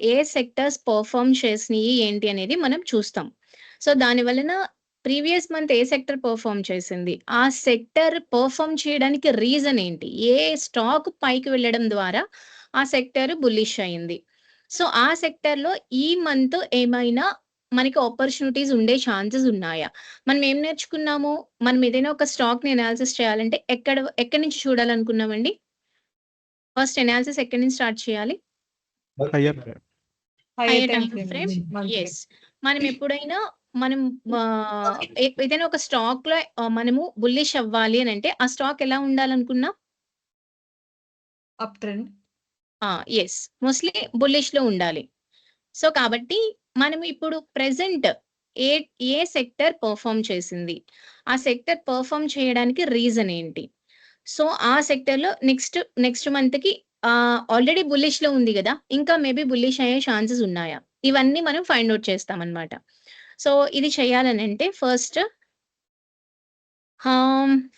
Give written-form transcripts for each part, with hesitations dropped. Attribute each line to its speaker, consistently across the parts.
Speaker 1: ఏ sectors perform చేసినాయి ఏంటి అనేది మనం చూస్తాం. సో, దాని వలన ప్రీవియస్ మంత్ ఏ సెక్టర్ పెర్ఫార్మ్ చేసింది? ఆ సెక్టర్ పెర్ఫార్మ్ చేయడానికి రీజన్ ఏంటి? ఏ స్టాక్ పైకి వెళ్ళడం ద్వారా ఆ సెక్టర్ బుల్లిష్ అయింది. సో, ఆ సెక్టర్‌లో ఈ మంత్ ఏమైనా మనకి ఆపర్చునిటీస్ ఉండే ఛాన్సెస్ ఉన్నాయా? మనం ఏం నేర్చుకున్నాము? మనం ఏదైనా ఒక స్టాక్‌ని అనాలిసిస్ చేయాలంటే ఎక్కడి నుంచి చూడాలనుకున్నామండి? ఫస్ట్ అనాలిసిస్ ఎక్కడి నుంచి స్టార్ట్ చేయాలి?
Speaker 2: Higher
Speaker 1: hire time frame. Yes. మనం ఎప్పుడైనా మనం ఏదైనా ఒక స్టాక్‌లో మనము బుల్లిష్ అవ్వాలి అనంటే ఆ స్టాక్ ఎలా ఉండాలనుకున్నాం?
Speaker 3: Up trend.
Speaker 1: యెస్. మోస్ట్‌లీ బుల్లిష్‌లో ఉండాలి. సో, కాబట్టి మనం ఇప్పుడు ప్రెజెంట్ ఏ ఏ సెక్టర్ పెర్ఫార్మ్ చేసింది? ఆ సెక్టర్ పెర్ఫార్మ్ చేయడానికి రీజన్ ఏంటి? సో, ఆ సెక్టర్‌లో నెక్స్ట్ మంత్‌కి ఆల్రెడీ బుల్లిష్‌లో ఉంది గదా! ఇంకా మేబీ బుల్లిష్ అయ్యే ఛాన్సెస్ ఉన్నాయా? ఇవన్నీ మనం ఫైండ్ ఔట్ చేస్తామనమాట. సో, ఇది చేయాలనంటే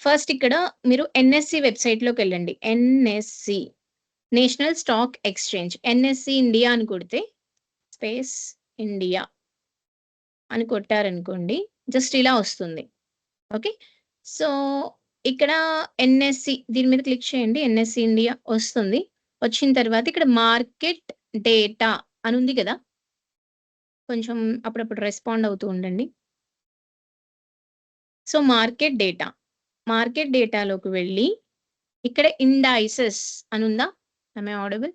Speaker 1: ఫస్ట్ ఇక్కడ మీరు ఎన్ఎస్‌సి వెబ్‌సైట్‌లోకెళ్ళండి. NSE National Stock Exchange. NSE India అని కొడితే స్పేస్ ఇండియా అని కొట్టారనుకోండి. జస్ట్ ఇలా వస్తుంది. ఓకే. సో, ఇక్కడ ఎన్ఎస్‌సి దీని మీద క్లిక్ చేయండి. ఎన్ఎస్‌సి ఇండియా వస్తుంది. వచ్చిన తర్వాత ఇక్కడ మార్కెట్ డేటా అని ఉంది గదా! కొంచెం అప్పుడప్పుడు రెస్పాండ్ అవుతూ ఉండండి. సో, మార్కెట్ డేటాలోకి వెళ్ళి ఇక్కడ ఇండైసెస్ అని ఉందా? Am I audible?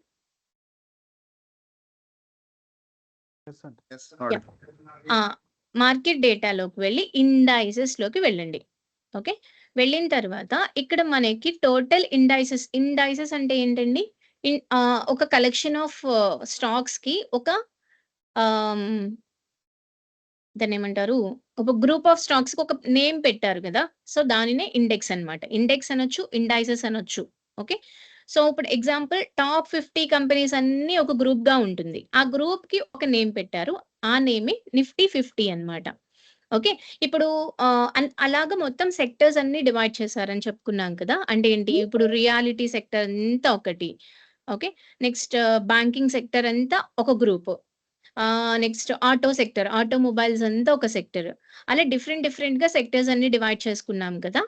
Speaker 1: Yeah! Market డేటాలోకి వెళ్ళి ఇండైసెస్‌లోకి వెళ్ళండి. ఓకే. వెళ్ళిన తర్వాత ఇక్కడ మనకి టోటల్ ఇండైసెస్ అంటే ఏంటండి? ఒక కలెక్షన్ ఆఫ్ స్టాక్స్‌కి ఒక ఆహ్, దాన్నేమంటారు? ఒక గ్రూప్ ఆఫ్ స్టాక్స్‌కి ఒక నేమ్ పెట్టారు గదా! సో, దానినే ఇండెక్స్ అన్నమాట. ఇండెక్స్ అనొచ్చు, ఇండైసెస్ అనొచ్చు. ఓకే. సో, ఇప్పుడు ఎగ్జాంపుల్ టాప్ 50 కంపెనీస్ అన్నీ ఒక గ్రూప్‌గా ఉంటుంది. ఆ గ్రూప్‌కి ఒక నేమ్ పెట్టారు. ఆ నేమే నిఫ్టీ 50 అన్నమాట. ఓకే. ఇప్పుడు అలాగా మొత్తం సెక్టర్స్ అన్నీ డివైడ్ చేశారని చెప్పుకున్నాం కదా! అంటే ఏంటి? ఇప్పుడు రియాలిటీ సెక్టర్ అంతా ఒకటి. ఓకే. నెక్స్ట్ బ్యాంకింగ్ సెక్టర్ అంతా ఒక group. Next auto sector, automobiles అంతా ఒక సెక్టర్. అలా డిఫరెంట్‌గా సెక్టర్స్ అన్నీ డివైడ్ చేసుకున్నాం కదా!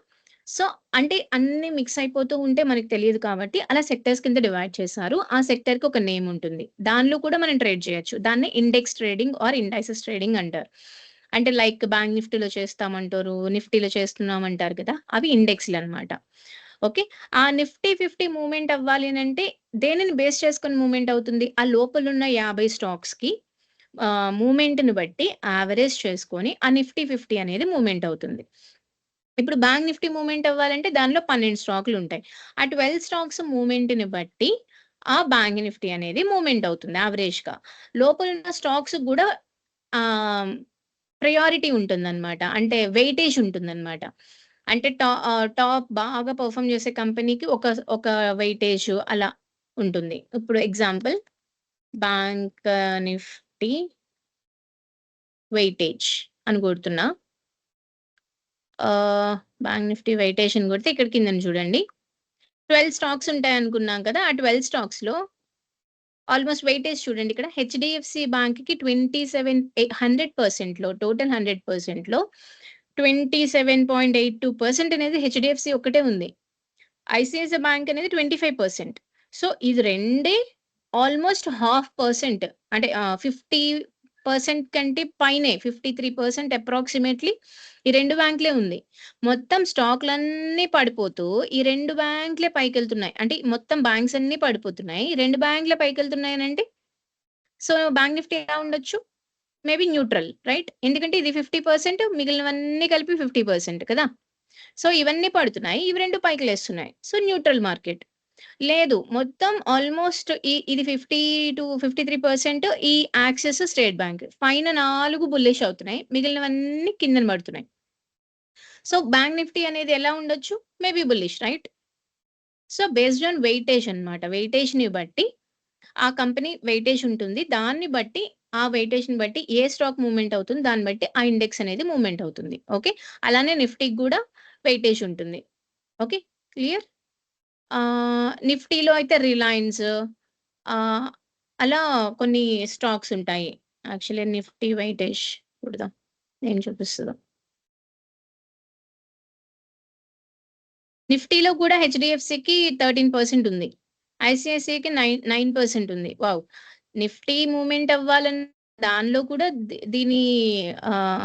Speaker 1: సో, అంటే అన్నీ మిక్స్ అయిపోతూ ఉంటే మనకు తెలీదు కాబట్టి అలా సెక్టర్స్ కింద డివైడ్ చేశారు. ఆ సెక్టర్‌కి ఒక నేమ్ ఉంటుంది. దానిలో కూడా మనం ట్రేడ్ చేయొచ్చు. దాన్ని index trading are indices trading అంటారు. అంటే లైక్ బ్యాంక్ నిఫ్టీలో చేస్తామంటారు, నిఫ్టీలో చేస్తున్నామంటారు కదా! అవి ఇండెక్స్‌లనమాట. ఓకే. ఆ నిఫ్టీ 50 మూవ్‌మెంట్ అవ్వాలి అనంటే దేనిని బేస్ చేసుకొని మూవ్‌మెంట్ అవుతుంది? ఆ లోపలున్న 50 స్టాక్స్‌కి మూవ్‌మెంట్‌ని బట్టి యావరేజ్ చేసుకొని ఆ నిఫ్టీ 50 అనేది మూవ్‌మెంట్ అవుతుంది. ఇప్పుడు బ్యాంక్ నిఫ్టీ మూవ్‌మెంట్ అవ్వాలంటే దానిలో 12 స్టాక్‌లుంటాయి. ఆ 12 స్టాక్స్ మూవ్‌మెంట్‌ని బట్టి ఆ బ్యాంక్ నిఫ్టీ అనేది మూవ్‌మెంట్ అవుతుంది యావరేజ్‌గా. లోపలున్న స్టాక్స్ గూడా ఆహ్, ప్రయారిటీ ఉంటుందనమాట. అంటే వెయిటేజ్ ఉంటుందనమాట. అంటే టాప్ బాగా పెర్ఫార్మ్ చేసే కంపెనీకి ఒక వెయిటేజ్ అలా ఉంటుంది. ఇప్పుడు ఎగ్జాంపుల్ బ్యాంక్ నిఫ్టీ వెయిటేజ్ అని కొడుతున్నా. బ్యాంక్ నిఫ్టీ వెయిటేజ్ అని కొడితే ఇక్కడ కిందన చూడండి. 12 స్టాక్స్ ఉంటాయనుకున్నాం కదా! ఆ 12 స్టాక్స్‌లో ఆల్‌మోస్ట్ వెయిటేజ్ చూడండి ఇక్కడ హెచ్‌డీఎఫ్‌సీ బ్యాంక్‌కి 100%లో టోటల్ 100%లో 27.82% అనేది హెచ్‌డీఎఫ్‌సీ ఒక్కటే ఉంది. ఐసీఐసీఐ బ్యాంక్ అనేది 25%. సో, ఇది రెండే ఆల్‌మోస్ట్ హాఫ్ పర్సెంట్ అంటే 50% కంటే పైనే 53% అప్రాక్సిమేట్‌లీ ఈ 2 బ్యాంకులే ఉంది. మొత్తం స్టాక్‌లన్నీ పడిపోతూ ఈ 2 బ్యాంకులే పైకెళ్తున్నాయి. అంటే మొత్తం బ్యాంక్స్ అన్నీ పడిపోతున్నాయి. ఈ 2 బ్యాంకులే పైకెళ్తున్నాయనంటే సో, బ్యాంక్ నిఫ్టీ ఎలా ఉండొచ్చు? Maybe neutral right? ఎందుకంటే ఇది 50% మిగిలినవన్నీ కలిపి 50% కదా! సో, ఇవన్నీ పడుతున్నాయి. ఇవి 2 పైకి లేస్తున్నాయి. So, neutral market. లేదు. మొత్తం ఆల్‌మోస్ట్ ఇది 50-53% ఈ యాక్సిస్, స్టేట్ బ్యాంక్. పైన 4 బుల్లిష్ అవుతున్నాయి. మిగిలినవన్నీ కిందన పడుతున్నాయి. సో, బ్యాంక్ నిఫ్టీ అనేది ఎలా ఉండొచ్చు? Maybe bullish right? So, based on weightage అన్నమాట. వెయిటేజ్‌ని బట్టి ఆ కంపెనీ వెయిటేజ్ ఉంటుంది. దాన్ని బట్టి ఆ వెయిటేజ్‌ని బట్టి ఏ స్టాక్ మూవ్‌మెంట్ అవుతుంది. దాన్ని బట్టి ఆ ఇండెక్స్ అనేది మూవ్‌మెంట్ అవుతుంది. ఓకే. అలానే నిఫ్టీకి గూడా వెయిటేజ్ ఉంటుంది. ఓకే. క్లియర్? నిఫ్టీలో అయితే రిలయన్స్ ఆహ్, అలా కొన్ని స్టాక్స్ ఉంటాయి. యాక్చువల్లీ నిఫ్టీ వెయిటేజ్ చూడదాం. ఏం చూపిస్తదో. నిఫ్టీలో కూడా హెచ్‌డీఎఫ్‌సీకి 13% ఉంది. ఐసీఐసీఐకి 9% ఉంది. వావ్! నిఫ్టీ మూవ్‌మెంట్ అవ్వాలన్న దానిలో కూడా దీని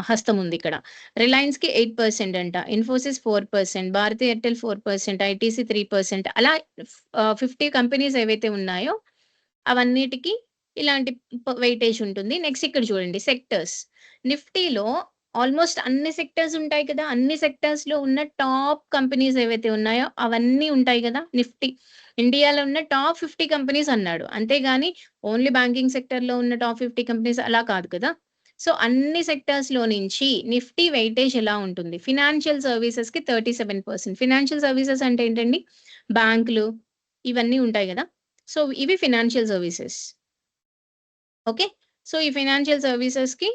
Speaker 1: హస్తం ఉందిక్కడ. రిలయన్స్‌కి 8% అంట. ఇన్ఫోసిస్ 4%, భారతి ఎయిర్టెల్ 4%, ఐటీసీ 3% అలా 50 కంపెనీస్ ఏవైతే ఉన్నాయో అవన్నిటికి ఇలాంటి వెయిటేజ్ ఉంటుంది. నెక్స్ట్ ఇక్కడ చూడండి సెక్టర్స్. నిఫ్టీలో ఆల్మోస్ట్ అన్ని సెక్టర్స్ ఉంటాయి కదా! అన్ని సెక్టర్స్‌లో ఉన్న టాప్ కంపెనీస్ ఏవైతే ఉన్నాయో అవన్నీ ఉంటాయి గదా! నిఫ్టీ. ఇండియాలో ఉన్న టాప్ 50 కంపెనీస్ అన్నాడు. అంతేగాని ఓన్లీ బ్యాంకింగ్ సెక్టర్‌లో ఉన్న టాప్ 50 కంపెనీస్ అలా కాదు కదా! సో, అన్ని సెక్టర్స్‌లో నుంచి నిఫ్టీ వెయిటేజ్ ఎలా ఉంటుంది? ఫినాన్షియల్ సర్వీసెస్‌కి 37%. ఫినాన్షియల్ సర్వీసెస్ అంటే ఏంటండి? బ్యాంకులు ఇవన్నీ ఉంటాయి గదా! సో, ఇవి ఫినాన్షియల్ సర్వీసెస్. ఓకే. సో, ఈ ఫినాన్షియల్ సర్వీసెస్‌కి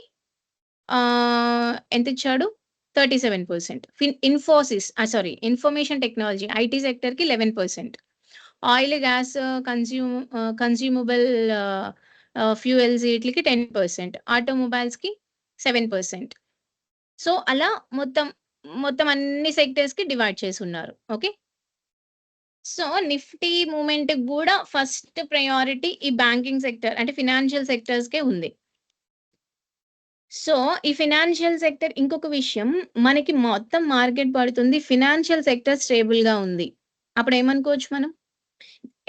Speaker 1: ఎంతిచ్చాడు? 37%. Infosys sorry information technology IT సెక్టర్‌కి 11%. ఆయిల్, గ్యాస్, కన్స్యూమబుల్ ఫ్యూయల్స్ ఈట్లికి 10%. ఆటోమొబైల్స్‌కి 7%. సో, అలా మొత్తం అన్ని సెక్టర్స్‌కి డివైడ్ చేసున్నారు. ఓకే. సో, నిఫ్టీ మూవ్‌మెంట్‌కి గూడా ఫస్ట్ ప్రయారిటీ ఈ బ్యాంకింగ్ సెక్టర్ అంటే ఫినాన్షియల్ సెక్టర్స్‌కే ఉంది. సో, ఈ ఫినాన్షియల్ సెక్టర్ ఇంకొక విషయం మనకి మొత్తం మార్కెట్ పడుతుంది. ఫినాన్షియల్ సెక్టర్ స్టేబుల్‌గా ఉంది. అప్పుడేమనుకోవచ్చు మనం?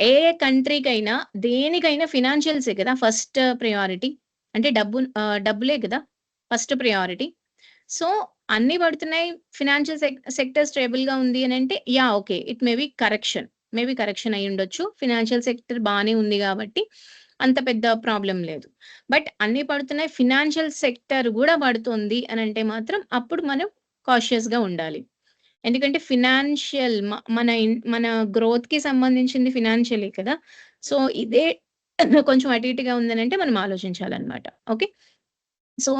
Speaker 1: ఏ కంట్రీకైనా, దేనికైనా ఫినాన్షియల్సే కదా ఫస్ట్ ప్రయారిటీ. అంటే డబ్బులే గదా! First priority. సో, అన్నీ పడుతున్నాయి. ఫినాన్షియల్ సెక్టర్ స్టేబుల్‌గా ఉంది అనంటే yeah! Okay. It may be correction. Maybe correction అయ్యుండొచ్చు. ఫినాన్షియల్ సెక్టర్ బానే ఉంది గాబట్టి అంత పెద్ద ప్రాబ్లమ్ లేదు. బట్ అన్నీ పడుతున్నాయి. ఫినాన్షియల్ సెక్టర్ గూడా పడుతుంది అనంటే మాత్రం అప్పుడు మనం కాషియస్‌గా ఉండాలి. ఎందుకంటే ఫినాన్షియల్ మన గ్రోత్‌కి సంబంధించింది ఫినాన్షియలే కదా! సో, ఇదే కొంచెం అటు ఇటుగా ఉందనంటే మనం ఆలోచించాలన్నమాట. ఓకే. సో,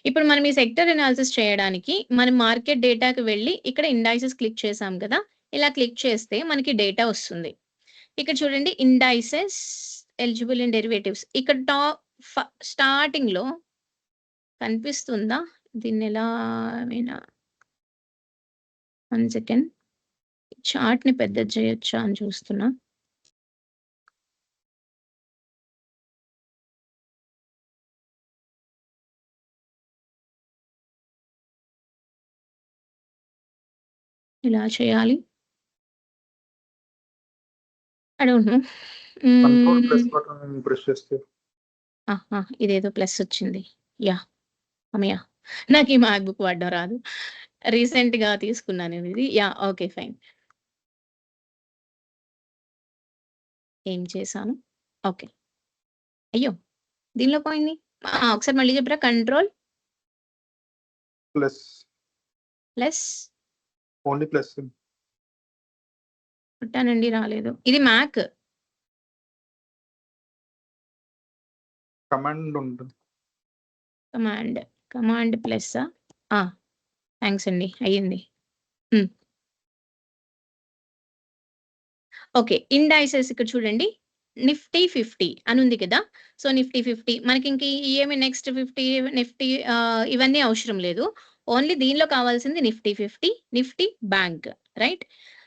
Speaker 1: ఇప్పుడు మనం ఈ సెక్టర్ అనాలిసిస్ చేయడానికి మనం మార్కెట్ డేటాకి వెళ్లి ఇక్కడ ఇండైసెస్ క్లిక్ చేసాం కదా! ఇలా క్లిక్ చేస్తే మనకి డేటా వస్తుంది. ఇక్కడ చూడండి ఇండైసెస్ ఎలిజిబుల్ ఇన్ డెరివేటివ్స్ ఇక్కడ స్టార్టింగ్‌లో కనిపిస్తుందా? దీన్నెలా అయినా 1 సెకండ్. చార్ట్‌ని పెద్దది చేయొచ్చా అని చూస్తున్నా. ఎలా చేయాలి? I don't know.
Speaker 2: Control plus
Speaker 1: హ్మ్.
Speaker 2: బటన్ ప్రెస్ చేస్తే
Speaker 1: ఆహా! ఇదేదో ప్లస్ వచ్చింది. యాహ్! హమ్మయ్య! నాకు ఈ మ్యాక్‌బుక్ వాడడం రాదు. రీసెంట్‌గా తీసుకున్నాను నేను ఇది. యాహ్! ఓకే. ఫైన్. ఏం చేశాను? ఓకే. అయ్యో! దీనిలో పోయింది. ఒకసారి మళ్ళీ చెప్పరా? Control
Speaker 2: plus
Speaker 1: plus
Speaker 2: only plus
Speaker 1: కొట్టానండి రాలేదు. ఇది మ్యాక్.
Speaker 2: కమాండ్ ఉంటుంది.
Speaker 1: కమాండ్ ప్లస్సా? ఆ! థాంక్స్ అండి. అయ్యింది. హ్మ్. ఓకే. ఇండైసెస్ ఇక్కడ చూడండి. నిఫ్టీ 50 అనుంది కదా! సో, నిఫ్టీ 50 మనకింక ఏమి నెక్స్ట్ 50 నిఫ్టీ ఇవన్నీ అవసరం లేదు. ఓన్లీ దీనిలో కావాల్సింది నిఫ్టీ 50, నిఫ్టీ బ్యాంక్ రైట్?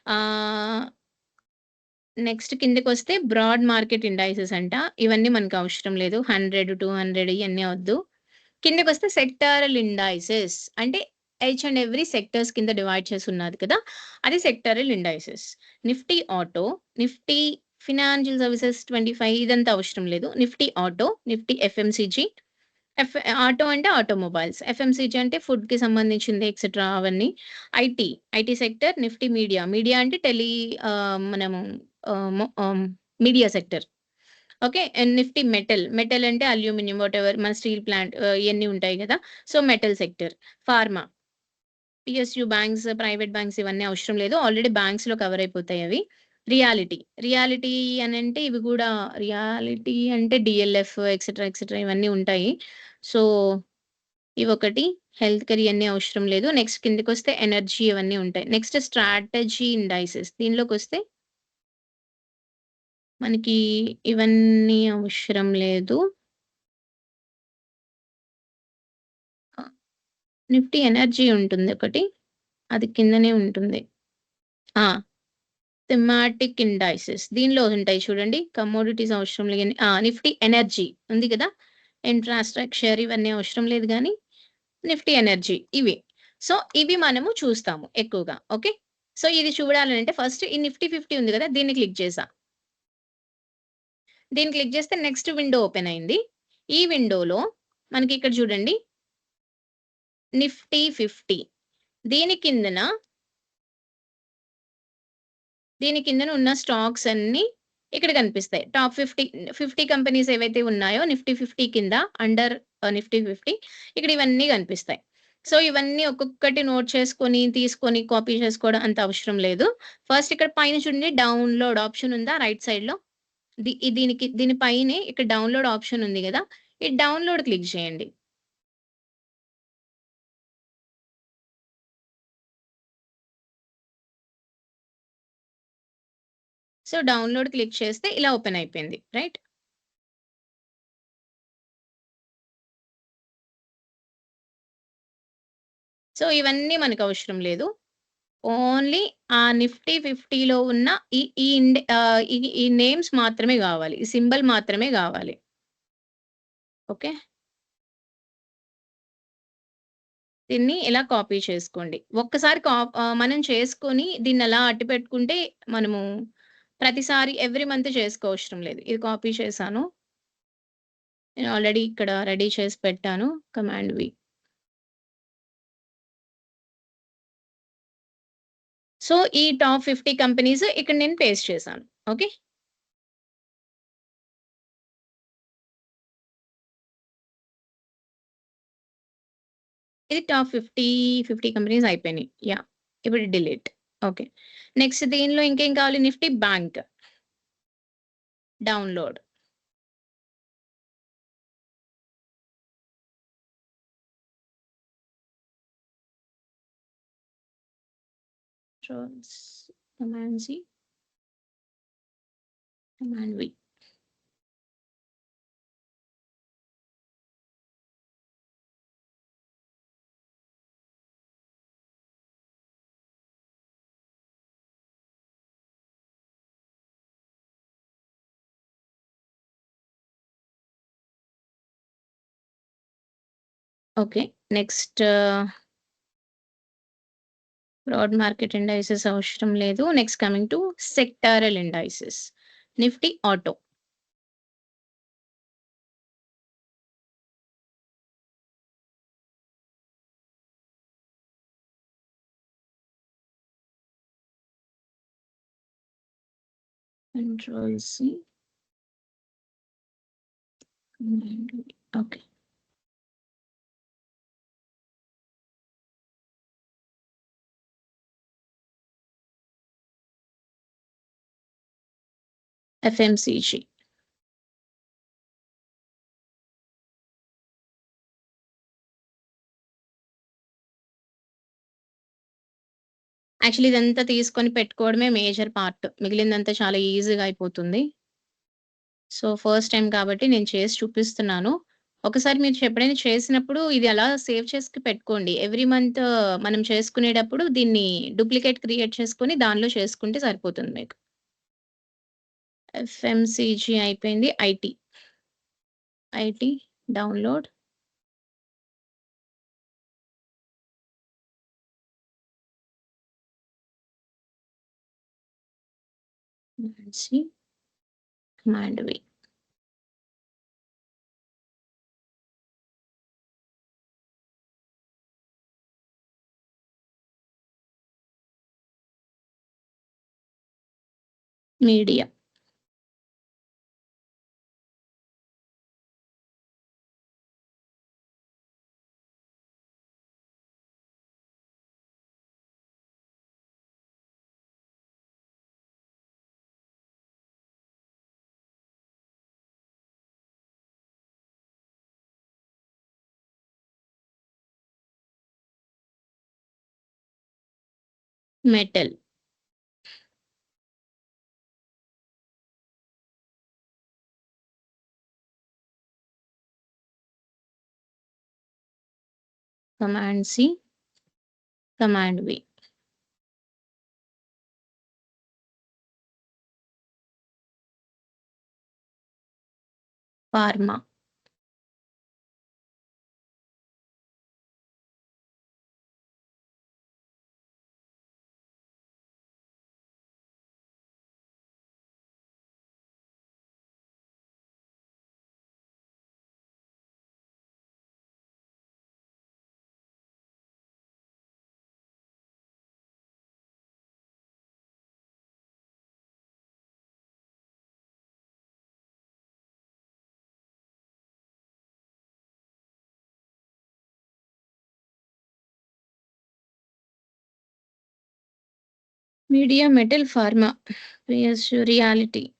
Speaker 1: ఆహ్, నెక్స్ట్ కిందకొస్తే బ్రాడ్ మార్కెట్ ఇండైసెస్ అంట. ఇవన్నీ మనకు అవసరం లేదు. 100, 200 ఇయన్నీ వద్దు. కిందకొస్తే సెక్టారల్ ఇండైసెస్ అంటే ఈచ్ అండ్ ఎవ్రీ సెక్టర్స్ కింద డివైడ్ చేసి ఉన్నది కదా! అది sectoral indices. Nifty auto, Nifty financial services 25 ఇదంతా అవసరం లేదు. Nifty auto, Nifty FMCG, auto అంటే ఆటోమొబైల్స్, ఎఫ్ఎంసీజీ అంటే ఫుడ్‌కి సంబంధించింది ఎక్సెట్రా అవన్నీ. IT sector, Nifty media, media అంటే మనము media sector. Okay. And nifty metal అంటే అల్యూమినియం వాటెవర్ మన స్టీల్ ప్లాంట్ ఇయన్నీ ఉంటాయి గదా! So, metal sector. Pharma, PSU banks, private banks ఇవన్నీ అవసరం లేదు. ఆల్రెడీ బ్యాంక్స్‌లో కవర్ అయిపోతాయి అవి. రియాలిటీ అనంటే ఇవి గూడా రియాలిటీ అంటే డీఎల్ఎఫ్ ఎక్సెట్రా ఇవన్నీ ఉంటాయి. సో, ఇవొకటి. హెల్త్ కేర్ ఇయన్నీ అవసరం లేదు. నెక్స్ట్ కిందకొస్తే ఎనర్జీ ఇవన్నీ ఉంటాయి. నెక్స్ట్ స్ట్రాటజీ ఇండైసెస్ దీనిలోకొస్తే మనకి ఇవన్నీ అవసరం లేదు. నిఫ్టీ ఎనర్జీ ఉంటుంది ఒకటి. అది కిందనే ఉంటుంది. ఆ! థీమాటిక్ ఇండైసెస్ దీనిలో ఉంటాయి చూడండి. కమోడిటీస్ అవసరం లేని నిఫ్టీ ఎనర్జీ ఉంది కదా! ఇన్‌ఫ్రాస్ట్రక్చర్ ఇవన్నీ అవసరం లేదు గానీ, నిఫ్టీ ఎనర్జీ ఇవి. సో, ఇవి మనము చూస్తాము ఎక్కువగా. ఓకే. సో, ఇది చూడాలనంటే ఫస్ట్ ఈ నిఫ్టీ 50 ఉంది కదా! దీన్ని క్లిక్ చేశా. దీన్ని క్లిక్ చేస్తే నెక్స్ట్ విండో ఓపెన్ అయింది. ఈ విండోలో మనకి ఇక్కడ చూడండి. నిఫ్టీ 50 దీని కిందన ఉన్న స్టాక్స్ అన్నీ ఇక్కడ కనిపిస్తాయి. టాప్ 50 కంపెనీస్ ఏవైతే ఉన్నాయో నిఫ్టీ 50 కింద అండర్ నిఫ్టీ 50 ఇక్కడ ఇవన్నీ కనిపిస్తాయి. సో, ఇవన్నీ ఒక్కొక్కటి నోట్ చేసుకొని, తీసుకొని, కాపీ చేసుకోవడం అంత అవసరం లేదు. ఫస్ట్ ఇక్కడ పైన చూడండి డౌన్‌లోడ్ ఆప్షన్ ఉందా రైట్ సైడ్‌లో? దీని పైనే ఇక్కడ డౌన్‌లోడ్ ఆప్షన్ ఉంది గదా! ఈ డౌన్‌లోడ్ క్లిక్ చేయండి. సో, డౌన్‌లోడ్ క్లిక్ చేస్తే ఇలా ఓపెన్ అయిపోయింది. రైట్? సో, ఇవన్నీ మనకవసరం లేదు. ఓన్లీ ఆ నిఫ్టీ 50లో ఉన్న ఈ నేమ్స్ మాత్రమే గావాలి. ఈ సింబల్ మాత్రమే గావాలి. ఓకే. దీన్ని ఇలా కాపీ చేసుకోండి. ఒక్కసారి మనం చేసుకొని దీన్నలా అట్టిపెట్టుకుంటే మనము ప్రతిసారి ఎవ్రీ మంత్ చేసుకోవసరం లేదు. ఇది కాపీ చేశాను. నేను ఆల్రెడీ ఇక్కడ రెడీ చేసి పెట్టాను. Command V. సో, ఈ టాప్ 50 కంపెనీస్ ఇక్కడ నేను పేస్ట్ చేశాను. ఓకే. ఇది టాప్ 50 కంపెనీస్ అయిపోయినాయి. యాహ్! ఇప్పుడు డిలీట్. ఓకే. నెక్స్ట్ దీనిలో ఇంకేం కావాలి? Nifty bank. Download. Controls command C. Command V. Okay. Next broad market indices అవసరం లేదు. Next coming to sectoral indices. Nifty auto. Control C. Command V. Okay. FMCG. Actually ఇదంతా తీసుకొని పెట్టుకోవడమే మేజర్ పార్ట్. మిగిలిందంతా చాలా ఈజీగా అయిపోతుంది. సో, ఫస్ట్ టైమ్ కాబట్టి నేను చేసి చూపిస్తున్నాను. ఒకసారి మీరు ఎప్పుడైనా చేసినప్పుడు ఇది అలా సేవ్ చేసి పెట్టుకోండి. ఎవ్రీ మంత్ మనం చేసుకునేటప్పుడు దీన్ని డూప్లికేట్ క్రియేట్ చేసుకొని దానిలో చేసుకుంటే సరిపోతుంది మీకు. ఎఫ్ఎంసీజీ అయిపోయింది. IT download. Command C. Command V. Media. Metal. Command C, Command V. Pharma. Media Metal Pharma. PSU Reality.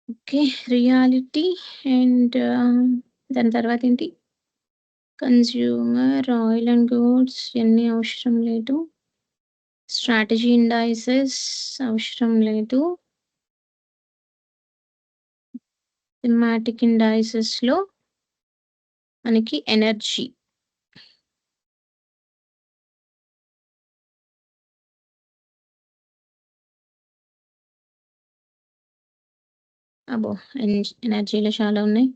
Speaker 1: Okay. Reality and దాని తర్వాత ఏంటి? కన్స్యూమర్, ఆయిల్ అండ్ గూడ్స్ ఇయన్నీ అవసరం లేదు. స్ట్రాటజీ ఇండైసెస్ అవసరం లేదు. థీమాటిక్ ఇండైసెస్‌లో మనకి ఎనర్జీ. అబ్బో! ఎనర్జీలో చాలా ఉన్నాయి.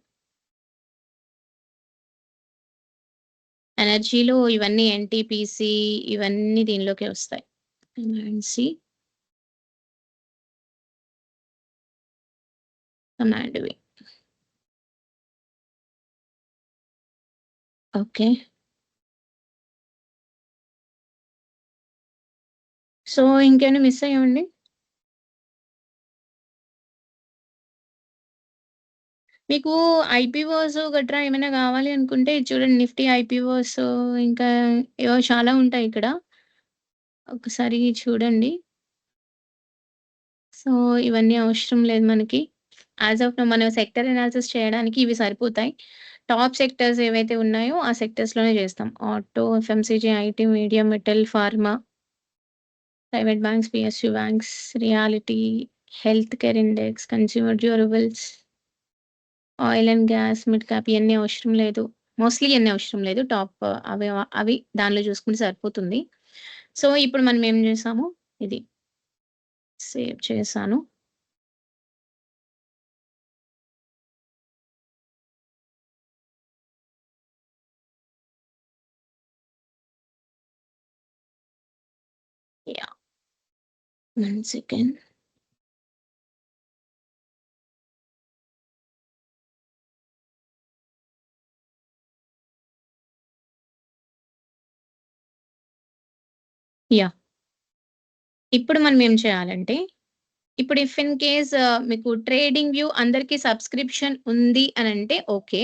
Speaker 1: ఎనర్జీలో ఇవన్నీ ఎన్‌టీపీసీ ఇవన్నీ దీనిలోకే వస్తాయి. Command C. Command V. Okay. So, ఇంకేమైనా మిస్ అయ్యామండి? మీకు ఐపీఓస్ గట్రా ఏమైనా గావాలి అనుకుంటే ఇది చూడండి నిఫ్టీ ఐపీఓస్ ఇంకా ఏవో చాలా ఉంటాయి ఇక్కడ. ఒకసారి చూడండి. సో, ఇవన్నీ అవసరం లేదు మనకి. యాస్ ఆఫ్ నౌ మనం సెక్టర్ అనాలిసిస్ చేయడానికి ఇవి సరిపోతాయి. టాప్ సెక్టర్స్ ఏవైతే ఉన్నాయో ఆ సెక్టర్స్‌లోనే చేస్తాం. Auto, FMCG, IT, media, metal, pharma, private banks, PSU banks, reality, health care index, consumer durables, oil and gas, mid cap ఇయన్నీ అవసరం లేదు. మోస్ట్‌లీ ఇయన్నీ అవసరం లేదు. టాప్ అవి దానిలో చూసుకుంటే సరిపోతుంది. సో, ఇప్పుడు మనం ఏం చేసాము ఇది సేవ్ చేశాను. యాహ్! 1 సెకండ్. యాహ్! ఇప్పుడు మనం ఏం చేయాలంటే, ఇప్పుడు ఇఫ్ ఇన్ కేస్ మీకు ట్రేడింగ్ వ్యూ అందరికి సబ్స్క్రిప్షన్ ఉంది అనంటే okay.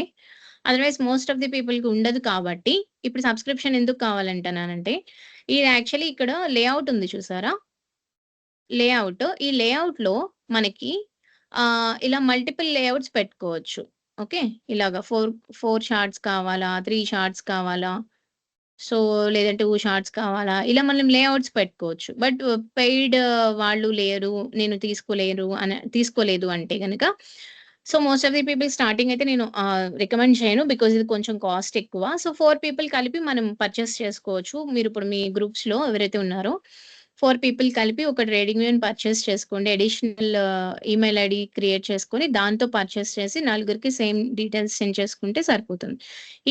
Speaker 1: Otherwise most of the పీపుల్‌కి ఉండదు కాబట్టి, ఇప్పుడు సబ్స్క్రిప్షన్ ఎందుకు కావాలంటున్నానంటే, ఇది యాక్చువల్లీ ఇక్కడ లేఔట్ ఉంది చూసారా? లేఔట్. ఈ లేఔట్‌లో మనకి ఇలా మల్టిపుల్ లేఔట్స్ పెట్టుకోవచ్చు. ఓకే. ఇలాగ 4 చార్ట్స్ కావాలా? 3 చార్ట్స్ కావాలా? సో, లేదంటే 2 షార్ట్స్ కావాలా? ఇలా మనం లేఔట్స్ పెట్టుకోవచ్చు. బట్ పెయిడ్ వాళ్ళు లేరు, నేను తీసుకోలేదు అంటే గనక so, most of the people starting అయితే నేను రికమెండ్ చేయను. బికాజ్ ఇది కొంచెం కాస్ట్ ఎక్కువ. సో, 4 పీపుల్ కలిపి మనం పర్చేస్ చేసుకోవచ్చు. మీరిప్పుడు మీ గ్రూప్స్‌లో ఎవరైతే ఉన్నారో 4 పీపుల్ కలిపి ఒక ట్రేడింగ్ వ్యూని పర్చేస్ చేసుకోండి. అడిషనల్ ఈమెయిల్ ఐడీ క్రియేట్ చేసుకొని దాంతో పర్చేస్ చేసి నలుగురికి సేమ్ డీటెయిల్స్ సెండ్ చేసుకుంటే సరిపోతుంది.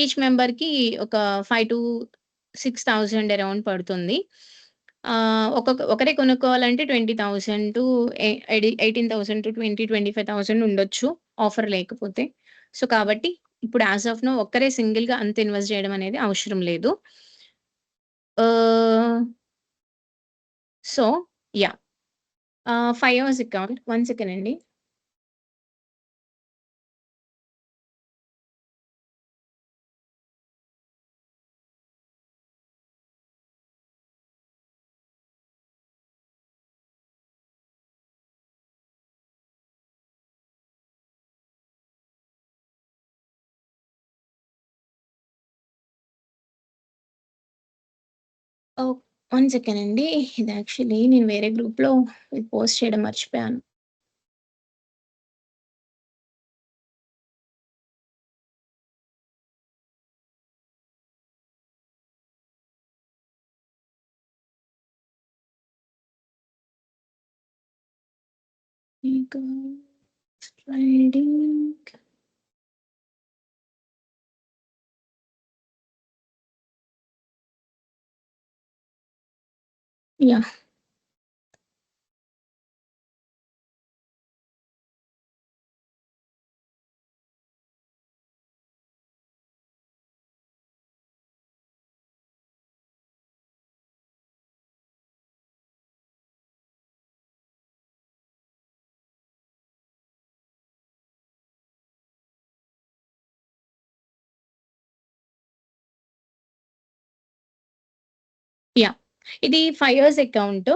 Speaker 1: ఈచ్ మెంబర్‌కి ఒక 5,000-6,000 అరౌండ్ పడుతుంది. ఒకరే కొనుక్కోవాలంటే 20,000 టు 18,000-25,000 ఉండొచ్చు ఆఫర్ లేకపోతే. సో, కాబట్టి ఇప్పుడు యాస్ ఆఫ్ నౌ ఒక్కరే సింగిల్‌గా అంత ఇన్వెస్ట్ చేయడం అనేది అవసరం లేదు. ఆహ్, so, yeah! 5 hours account. 1 second అండి. ఓహ్! 1 సెకండ్ అండి. ఇది యాక్చువల్లీ నేను వేరే గ్రూప్‌లో ఇది పోస్ట్ చేయడం మర్చిపోయాను. ఇంకా ట్రేడింగ్ యాహ్! యాహ్! ఇది 5 ఇయర్స్ అకౌంట్.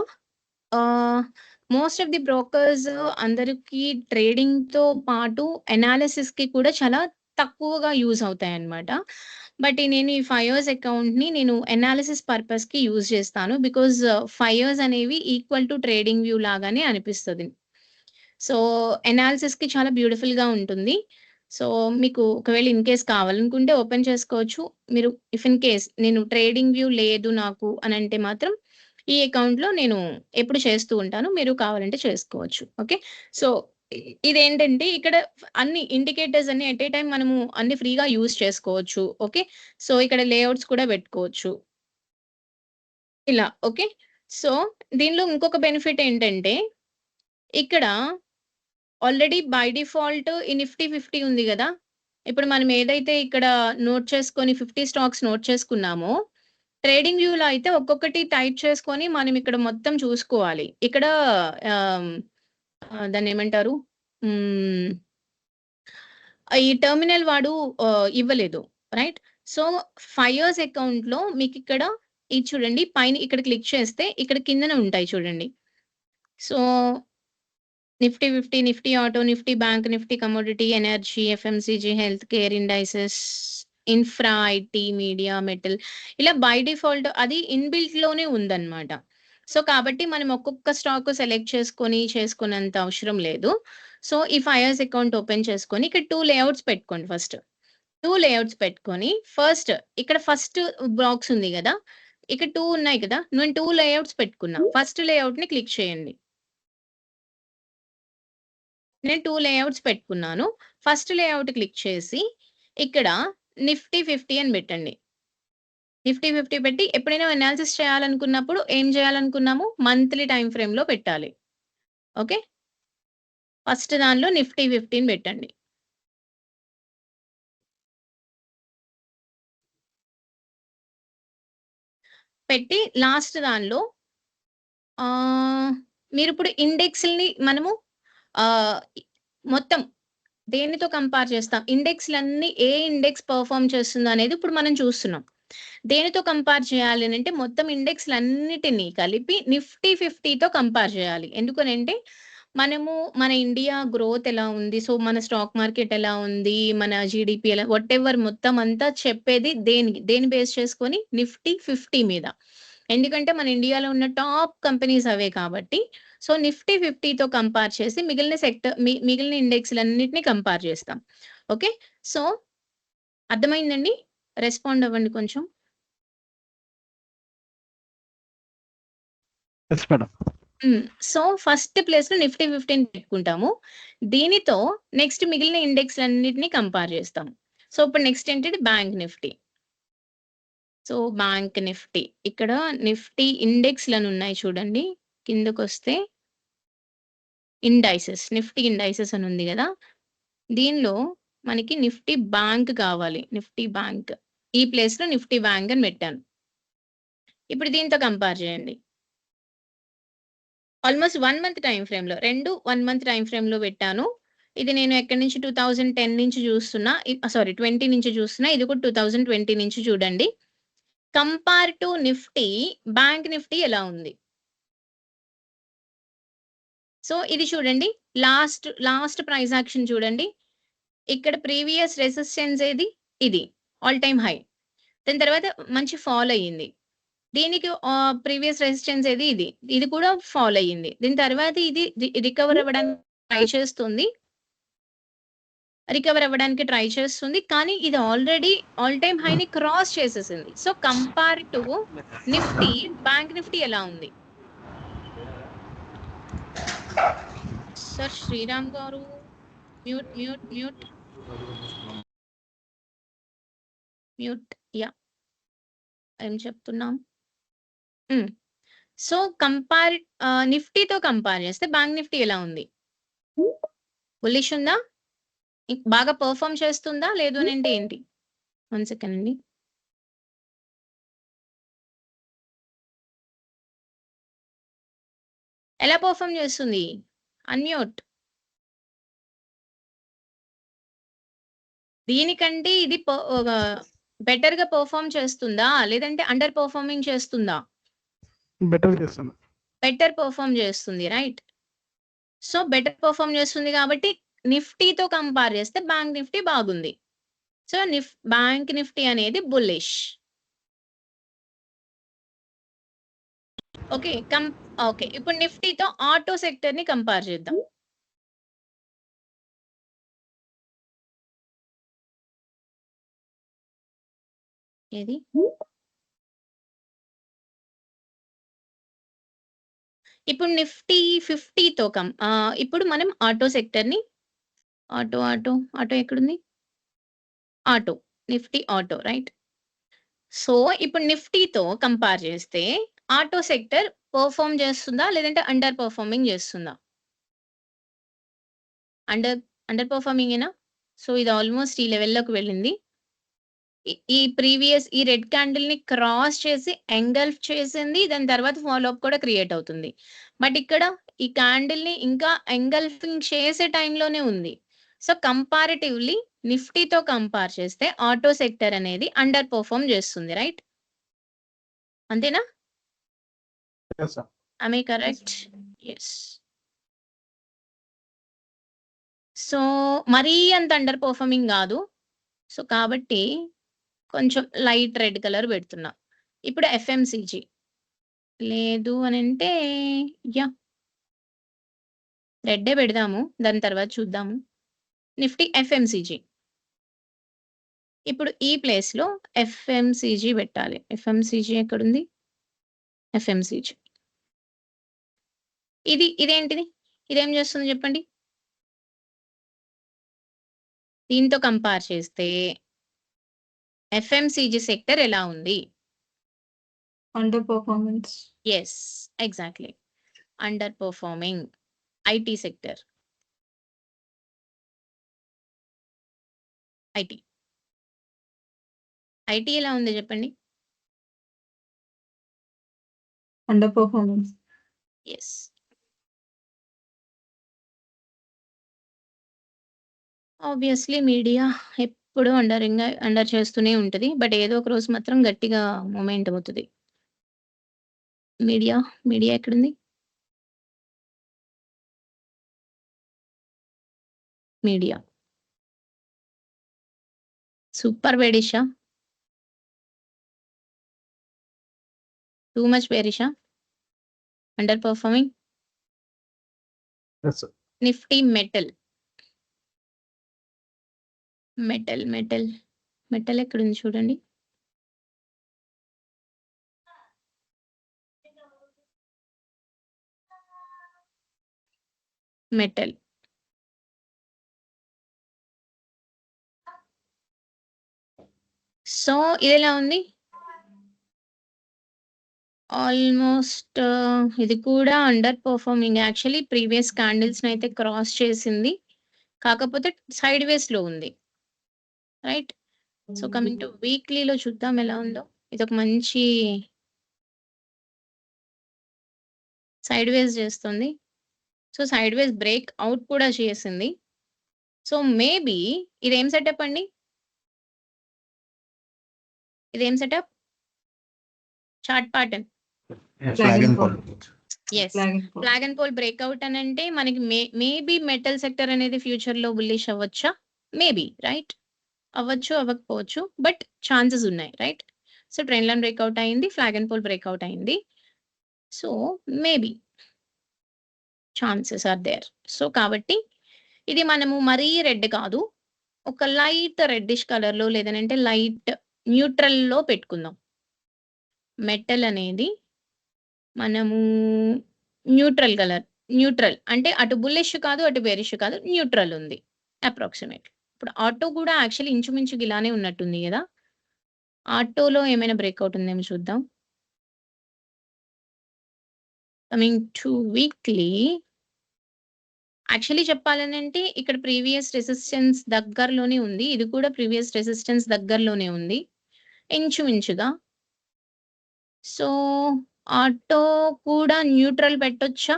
Speaker 1: ఆహ్, మోస్ట్ ఆఫ్ ది బ్రోకర్స్ అందరికి ట్రేడింగ్‌తో పాటు అనాలిసిస్‌కి కూడా చాలా తక్కువగా యూజ్ అవుతాయన్నమాట. బట్ నేను ఈ 5 ఇయర్స్ అకౌంట్‌ని నేను అనాలిసిస్ పర్పస్‌కి యూజ్ చేస్తాను. బికాజ్ 5 ఇయర్స్ అనేవి ఈక్వల్ టు ట్రేడింగ్ వ్యూ లాగానే అనిపిస్తది. సో, అనాలిసిస్‌కి చాలా బ్యూటిఫుల్‌గా ఉంటుంది. సో, మీకు ఒకవేళ ఇన్ కేస్ కావాలనుకుంటే ఓపెన్ చేసుకోవచ్చు. మీరు ఇఫ్ ఇన్ కేస్ నేను ట్రేడింగ్ వ్యూ లేదు నాకు అనంటే మాత్రం ఈ అకౌంట్‌లో నేను ఎప్పుడు చేస్తూ ఉంటాను. మీరు కావాలంటే చేసుకోవచ్చు. ఓకే. సో, ఇదేంటంటే ఇక్కడ అన్ని ఇండికేటర్స్ అన్ని ఎట్ ఏ టైమ్ మనము అన్ని ఫ్రీగా యూజ్ చేసుకోవచ్చు. ఓకే. సో, ఇక్కడ లేఔట్స్ కూడా పెట్టుకోవచ్చు. ఇలా ఓకే. సో, దీనిలో ఇంకొక బెనిఫిట్ ఏంటంటే ఇక్కడ ఆల్రెడీ బై డిఫాల్ట్ ఈ నిఫ్టీ 50 ఉంది గదా! ఇప్పుడు మనం ఏదైతే ఇక్కడ నోట్ చేసుకొని 50 స్టాక్స్ నోట్ చేసుకున్నామో, ట్రేడింగ్ వ్యూలో అయితే ఒక్కొక్కటి టైప్ చేసుకొని మనం ఇక్కడ మొత్తం చూసుకోవాలి. ఇక్కడ ఆహ్, దాన్నేమంటారు? హ్మ్. ఈ టెర్మినల్ వాడు ఇవ్వలేదు. రైట్? సో, 5 ఇయర్స్ అకౌంట్‌లో మీకిక్కడ ఇది చూడండి పైన ఇక్కడ క్లిక్ చేస్తే ఇక్కడ కిందన ఉంటాయి చూడండి. So Nifty 50, Nifty auto, Nifty bank, Nifty commodity, energy, FMCG, health care indices, infra, IT, media, metal ఇలా బై డిఫాల్ట్ అది ఇన్‌బిల్ట్‌లోనే ఉందన్నమాట. సో, కాబట్టి మనం ఒక్కొక్క స్టాక్ సెలెక్ట్ చేసుకునేంత అవసరం లేదు. సో, ఈ 5 ఇయర్స్ అకౌంట్ ఓపెన్ చేసుకొని ఇక్కడ 2 లేఔట్స్ పెట్టుకోండి ఫస్ట్. 2 లేఔట్స్ పెట్టుకొని ఫస్ట్ ఇక్కడ ఫస్ట్ బాక్స్ ఉంది గదా! ఇక్కడ 2 ఉన్నాయి కదా! నేను 2 లేఔట్స్ పెట్టుకున్నా. ఫస్ట్ లేఔట్‌ని క్లిక్ చేయండి. నేను 2 లేఔట్స్ పెట్టుకున్నాను. ఫస్ట్ లేఔట్ క్లిక్ చేసి, ఇక్కడ నిఫ్టీ 50 అని పెట్టండి. నిఫ్టీ 50 పెట్టి ఎప్పుడైనా అనాలిసిస్ చేయాలనుకున్నప్పుడు ఏం చేయాలనుకున్నాము? మంత్లీ టైమ్ ఫ్రేమ్‌లో పెట్టాలి. ఓకే. ఫస్ట్ దానిలో నిఫ్టీ 50 పెట్టండి. పెట్టి లాస్ట్ దానిలో ఆహ్, మీరిప్పుడు ఇండెక్స్‌లని మనము ఆహ్, మొత్తం దేనితో కంపేర్ చేస్తాం? ఇండెక్స్‌లన్నీ ఏ ఇండెక్స్ పెర్ఫార్మ్ చేస్తుందనేది ఇప్పుడు మనం చూస్తున్నాం. దేనితో కంపేర్ చేయాలి అనంటే మొత్తం ఇండెక్స్‌లన్నిటిని కలిపి నిఫ్టీ 50తో కంపేర్ చేయాలి. ఎందుకనంటే మనము మన ఇండియా గ్రోత్ ఎలా ఉంది? సో, మన స్టాక్ మార్కెట్ ఎలా ఉంది? మన జీడీపీ ఎలా వాటెవర్ మొత్తం అంతా చెప్పేది దేని బేస్ చేసుకొని నిఫ్టీ 50 మీద. ఎందుకంటే మన ఇండియాలో ఉన్న టాప్ కంపెనీస్ అవే కాబట్టి సో, నిఫ్టీ 50తో కంపేర్ చేసి మిగిలిన మిగిలిన ఇండెక్స్‌లన్నిటిని కంపేర్ చేస్తాం. ఓకే. సో, అర్థమైందండి? రెస్పాండ్ అవ్వండి కొంచెం.
Speaker 4: Yes madam.
Speaker 1: సో, ఫస్ట్ ప్లేస్‌లో నిఫ్టీ 15 పెట్టుకుంటాము. దీనితో నెక్స్ట్ మిగిలిన ఇండెక్స్‌లన్నిటిని కంపేర్ చేస్తాం. సో, ఇప్పుడు నెక్స్ట్ ఏంటిది bank Nifty. So, bank Nifty. ఇక్కడ నిఫ్టీ ఇండెక్స్‌లనున్నాయి చూడండి. కిందకొస్తే నిఫ్టీ ఇండైసెస్ అని ఉంది గదా! దీనిలో మనకి నిఫ్టీ బ్యాంక్ కావాలి. నిఫ్టీ బ్యాంక్. ఈ ప్లేస్‌లో నిఫ్టీ బ్యాంక్ అని పెట్టాను. ఇప్పుడు దీంతో కంపేర్ చేయండి. ఆల్‌మోస్ట్ 1 మంత్ టైమ్ ఫ్రేమ్‌లో 1 మంత్ టైమ్ ఫ్రేమ్‌లో పెట్టాను. ఇది నేను ఎక్కడి నుంచి 2010 నుంచి చూస్తున్నా. సారీ 20 నుంచి చూస్తున్నా. ఇది కూడా 2020 నుంచి చూడండి. Compare to Nifty, bank Nifty ఎలా ఉంది? సో, ఇది చూడండి. లాస్ట్ ప్రైస్ యాక్షన్ చూడండి. ఇక్కడ ప్రీవియస్ రెసిస్టెన్స్ ఏది? ఇది. All time high. దాని తర్వాత మంచి ఫాల్ అయ్యింది. దీనికి ప్రీవియస్ రెసిస్టెన్స్ ఏది ఇది. ఇది కూడా ఫాల్ అయ్యింది. దీని తర్వాత ఇది రికవర్ అవ్వడానికి ట్రై చేస్తుంది. కానీ ఇది ఆల్రెడీ ఆల్ టైమ్ హైని క్రాస్ చేసేసింది. So compare to Nifty, bank Nifty ఎలా ఉంది? సార్ శ్రీరామ్ గారు mute mute mute mute yeah ఏం చెప్తున్నాం? సో నిఫ్టీతో కంపేర్ చేస్తే బ్యాంక్ నిఫ్టీ ఎలా ఉంది? బుల్లిష్ ఉందా? బాగా పర్ఫామ్ చేస్తుందా? లేదు అని అంటే ఏంటి? 1 సెకండ్ అండి. ఎలా పర్ఫామ్ చేస్తుంది? అన్మ్యూట్. దీనికంటే ఇది బెటర్ గా పర్ఫామ్ చేస్తుందా లేదంటే అండర్ పర్ఫార్మింగ్ చేస్తుందా? బెటర్ పర్ఫామ్ చేస్తుంది, రైట్? సో బెటర్ పర్ఫామ్ చేస్తుంది కాబట్టి నిఫ్టీతో కంపేర్ చేస్తే బ్యాంక్ నిఫ్టీ బాగుంది. సో బ్యాంక్ నిఫ్టీ అనేది బుల్లిష్. ఓకే ఓకే, ఇప్పుడు నిఫ్టీతో ఆటో సెక్టర్ ని కంపేర్ చేద్దాం. ఏది? ఇప్పుడు నిఫ్టీ 50తో ఇప్పుడు మనం ఆటో సెక్టర్ ని ఆటో ఎక్కడుంది? Auto, Nifty auto, right? So ఇప్పుడు నిఫ్టీతో కంపేర్ చేస్తే ఆటో సెక్టర్ పర్ఫామ్ చేస్తుందా లేదంటే అండర్ పర్ఫార్మింగ్ చేస్తుందా? అండర్ పర్ఫార్మింగ్ ఏనా? సో ఇది ఆల్మోస్ట్ ఈ లెవెల్లోకి వెళ్ళింది. ఈ రెడ్ క్యాండిల్ ని క్రాస్ చేసి ఎంగల్ఫ్ చేసింది. దాని తర్వాత ఫాలో అప్ కూడా క్రియేట్ అవుతుంది. బట్ ఇక్కడ ఈ క్యాండిల్ ని ఇంకా ఎంగల్ఫింగ్ చేసే టైంలోనే ఉంది. సో కంపారిటివ్లీ నిఫ్టీతో కంపేర్ చేస్తే ఆటో సెక్టర్ అనేది అండర్ పర్ఫార్మ్ చేస్తుంది, రైట్? అంతేనా? Am I correct? Yes. So మరీ అంత అండర్ పర్ఫార్మింగ్ కాదు. సో కాబట్టి కొంచెం లైట్ రెడ్ కలర్ పెడుతున్నా. ఇప్పుడు ఎఫ్ఎంసీజీ లేదు అని అంటే రెడ్డే పెడదాము, దాని తర్వాత చూద్దాము. నిఫ్టీ ఎఫ్ఎంసీజీ, ఇప్పుడు ఈ ప్లేస్ లో ఎఫ్ఎంసీజీ పెట్టాలి. ఎఫ్ఎంసీజీ ఎక్కడుంది? ఎఫ్ఎంసీజీ ఇదేంటిది? ఇదేం చేస్తుంది చెప్పండి? దీంతో కంపేర్ చేస్తే ఎఫ్ఎంసీజీ సెక్టర్ ఎలా ఉంది?
Speaker 3: Under performance.
Speaker 1: Yes, exactly, under performing. IT sector, IT ఎలా ఉంది చెప్పండి?
Speaker 3: Under performance.
Speaker 1: Yes. Obviously media ఎప్పుడు అండర్ చేస్తూనే ఉంటది. బట్ ఏదో ఒక రోజు మాత్రం గట్టిగా మూమెంట్ అవుతుంది. మీడియా ఎక్కడుంది? మీడియా సూపర్ బేడిషా, టూ మచ్ బేరిషా, అండర్ పర్ఫార్మింగ్. నిఫ్టీ మెటల్ ఎక్కడుంది చూడండి? మెటల్ సో ఇది ఎలా ఉంది? ఆల్మోస్ట్ ఇది కూడా under performing. Actually previous candles అయితే క్రాస్ చేసింది, కాకపోతే సైడ్ వేస్ లో ఉంది, రైట్? సో కమింగ్ టు వీక్లీలో చూద్దాం ఎలా ఉందో. ఇది ఒక మంచి సైడ్ వేస్ చేస్తుంది. So sideways break out కూడా చేసింది. సో మేబీ ఇదేం సెటప్ అండి? ఇదేం setup? Chart pattern. Yes, flag and pole breakout అని అంటే మనకి మేబీ మెటల్ సెక్టర్ అనేది ఫ్యూచర్ లో బుల్లిష్ అవ్వచ్చా? Maybe, right? అవ్వచ్చు, అవ్వకపోవచ్చు, బట్ ఛాన్సెస్ ఉన్నాయి, right? So trend line breakout అయింది, ఫ్లాగ్ అండ్ పోల్ బ్రేక్అవుట్ అయింది. So maybe chances are there. So కాబట్టి ఇది మనము మరీ రెడ్ కాదు, ఒక లైట్ రెడ్డిష్ కలర్‌లో లేదనంటే లైట్ న్యూట్రల్‌లో పెట్టుకుందాం. మెటల్ అనేది మనము న్యూట్రల్ కలర్. న్యూట్రల్ అంటే అటు బుల్లిష్ కాదు, అటు బేరిష్ కాదు. న్యూట్రల్ ఉంది అప్రాక్సిమేట్‌లీ. ఇప్పుడు ఆటో కూడా యాక్చువల్లీ ఇంచుమించుగా ఇలానే ఉన్నట్టుంది గదా! ఆటోలో ఏమైనా బ్రేక్అవుట్ ఉందేమో చూద్దాం. కమింగ్ టు వీక్లీ యాక్చువల్లీ చెప్పాలనంటే ఇక్కడ ప్రీవియస్ రెసిస్టెన్స్ దగ్గరలోనే ఉంది. ఇది కూడా ప్రీవియస్ రెసిస్టెన్స్ దగ్గరలోనే ఉంది ఇంచుమించుగా. సో ఆటో కూడా న్యూట్రల్ పెట్టొచ్చా?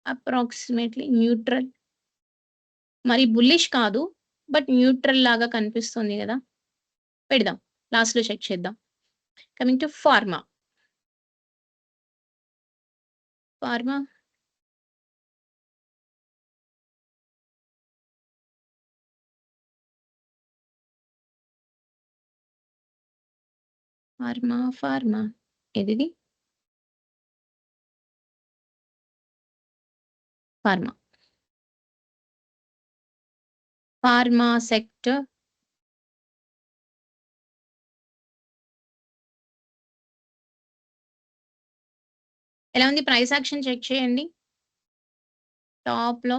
Speaker 1: Approximately neutral. మరి బుల్లిష్ కాదు. బట్ న్యూట్రల్ లాగా కనిపిస్తుంది గదా! పెడదాం. లాస్ట్‌లో చెక్ చేద్దాం. Coming to pharma. Pharma pharma ఏదిది? ఫార్మా. Pharma sector. ఎలా ఉంది? ప్రైస్ యాక్షన్ చెక్ చేయండి. టాప్‌లో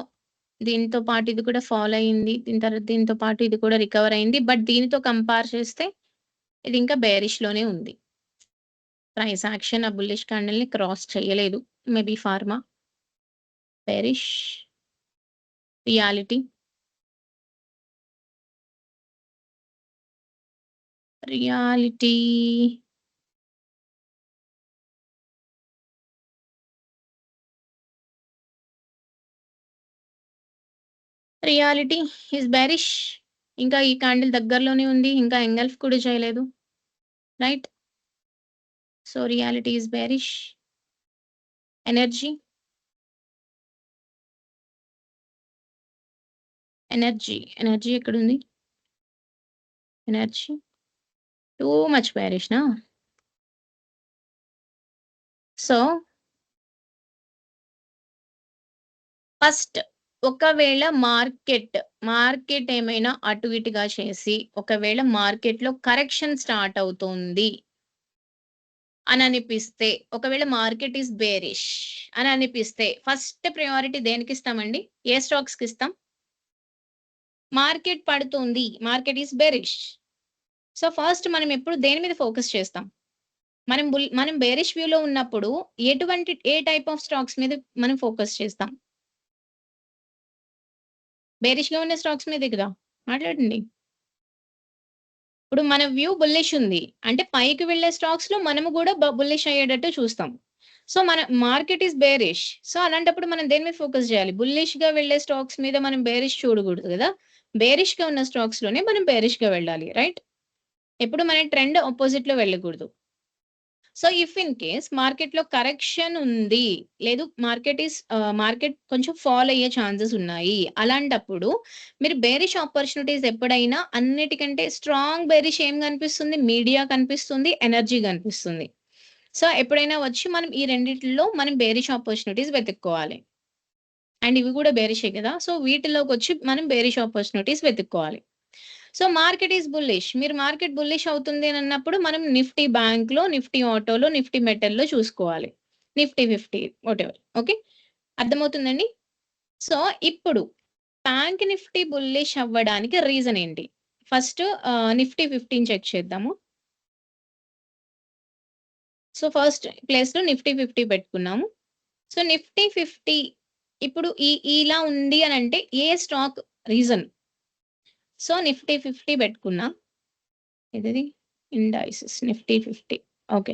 Speaker 1: దీనితో పాటు ఇది కూడా ఫాల్ అయింది. దీని తర్వాత దీనితో పాటు ఇది కూడా రికవర్ అయింది. బట్ దీనితో కంపేర్ చేస్తే ఇది ఇంకా బేరిష్‌లోనే ఉంది. ప్రైస్ యాక్షన్ ఆ బుల్లిష్ క్యాండిల్‌ని క్రాస్ చేయలేదు. Maybe pharma. Bearish. Reality. Reality reality is bearish. ఇంకా ఈ క్యాండిల్ దగ్గరలోనే ఉంది. ఇంకా ఎంగల్ఫ్ కూడా చేయలేదు. Right? So reality is bearish. Energy. Energy ఎక్కడుంది? ఎనర్జీ టూ మచ్ బేరిష్‌నా? సో ఫస్ట్ ఒకవేళ మార్కెట్ ఏమైనా అటు ఇటుగా చేసి ఒకవేళ మార్కెట్‌లో కరెక్షన్ స్టార్ట్ అవుతుంది అని అనిపిస్తే, ఒకవేళ మార్కెట్ ఈస్ బేరిష్ అని అనిపిస్తే ఫస్ట్ ప్రయారిటీ దేనికిస్తామండి? ఏ స్టాక్స్‌కి ఇస్తాం? మార్కెట్ పడుతుంది. Market is bearish. So first మనం ఎప్పుడు దేని మీద ఫోకస్ చేస్తాం? మనం బేరిష్ వ్యూలో ఉన్నప్పుడు ఏ టైప్ ఆఫ్ స్టాక్స్ మీద మనం ఫోకస్ చేస్తాం? బేరిష్‌గా ఉన్న స్టాక్స్ మీదే కదా! మాట్లాడండి. ఇప్పుడు మన వ్యూ బుల్లిష్ ఉంది. అంటే పైకి వెళ్ళే స్టాక్స్‌లో మనము కూడా బుల్లిష్ అయ్యేటట్టు చూస్తాం. సో మన మార్కెట్ ఈస్ బేరిష్. సో అలాంటప్పుడు మనం దేని మీద ఫోకస్ చేయాలి? బుల్లిష్‌గా వెళ్ళే స్టాక్స్ మీద మనం బేరిష్ చూడకూడదు కదా! బేరిష్‌గా ఉన్న స్టాక్స్‌లోనే మనం బేరిష్‌గా వెళ్ళాలి. రైట్? ఎప్పుడు మన ట్రెండ్ అపోజిట్‌లో వెళ్ళకూడదు. సో ఇఫ్ ఇన్ కేస్ మార్కెట్‌లో కరెక్షన్ ఉంది. లేదు మార్కెట్ కొంచెం ఫాల్ అయ్యే ఛాన్సెస్ ఉన్నాయి. అలాంటప్పుడు మీరు బేరిష్ ఆపర్చునిటీస్ ఎప్పుడైనా అన్నిటికంటే స్ట్రాంగ్ బేరిష్ ఏం కనిపిస్తుంది? మీడియా కనిపిస్తుంది. ఎనర్జీ కనిపిస్తుంది. సో ఎప్పుడైనా వచ్చి మనం ఈ రెండిట్లో మనం బేరిష్ ఆపర్చునిటీస్ వెతుక్కోవాలి. అండ్ ఇవి కూడా బేరిషే కదా! సో వీటిలోకొచ్చి మనం బేరిష్ ఆపర్చునిటీస్ వెతుక్కోవాలి. So market is bullish. మీరు మార్కెట్ బుల్లిష్ అవుతుంది అని అన్నప్పుడు మనం నిఫ్టీ బ్యాంక్‌లో, నిఫ్టీ ఆటోలో, నిఫ్టీ మెటల్‌లో చూసుకోవాలి. Nifty 50 whatever. ఓకే. అర్థమవుతుందండి? సో ఇప్పుడు బ్యాంక్ నిఫ్టీ బుల్లిష్ అవ్వడానికి రీజన్ ఏంటి? ఫస్ట్ నిఫ్టీ 15 చెక్ చేద్దాము. సో ఫస్ట్ ప్లేస్‌లో నిఫ్టీ 50 పెట్టుకున్నాము. సో నిఫ్టీ 50 ఇప్పుడు ఇలా ఉంది అనంటే ఏ స్టాక్ రీజన్? సో నిఫ్టీ 50 పెట్టుకున్నా. ఏదది? Indices Nifty 50. Okay.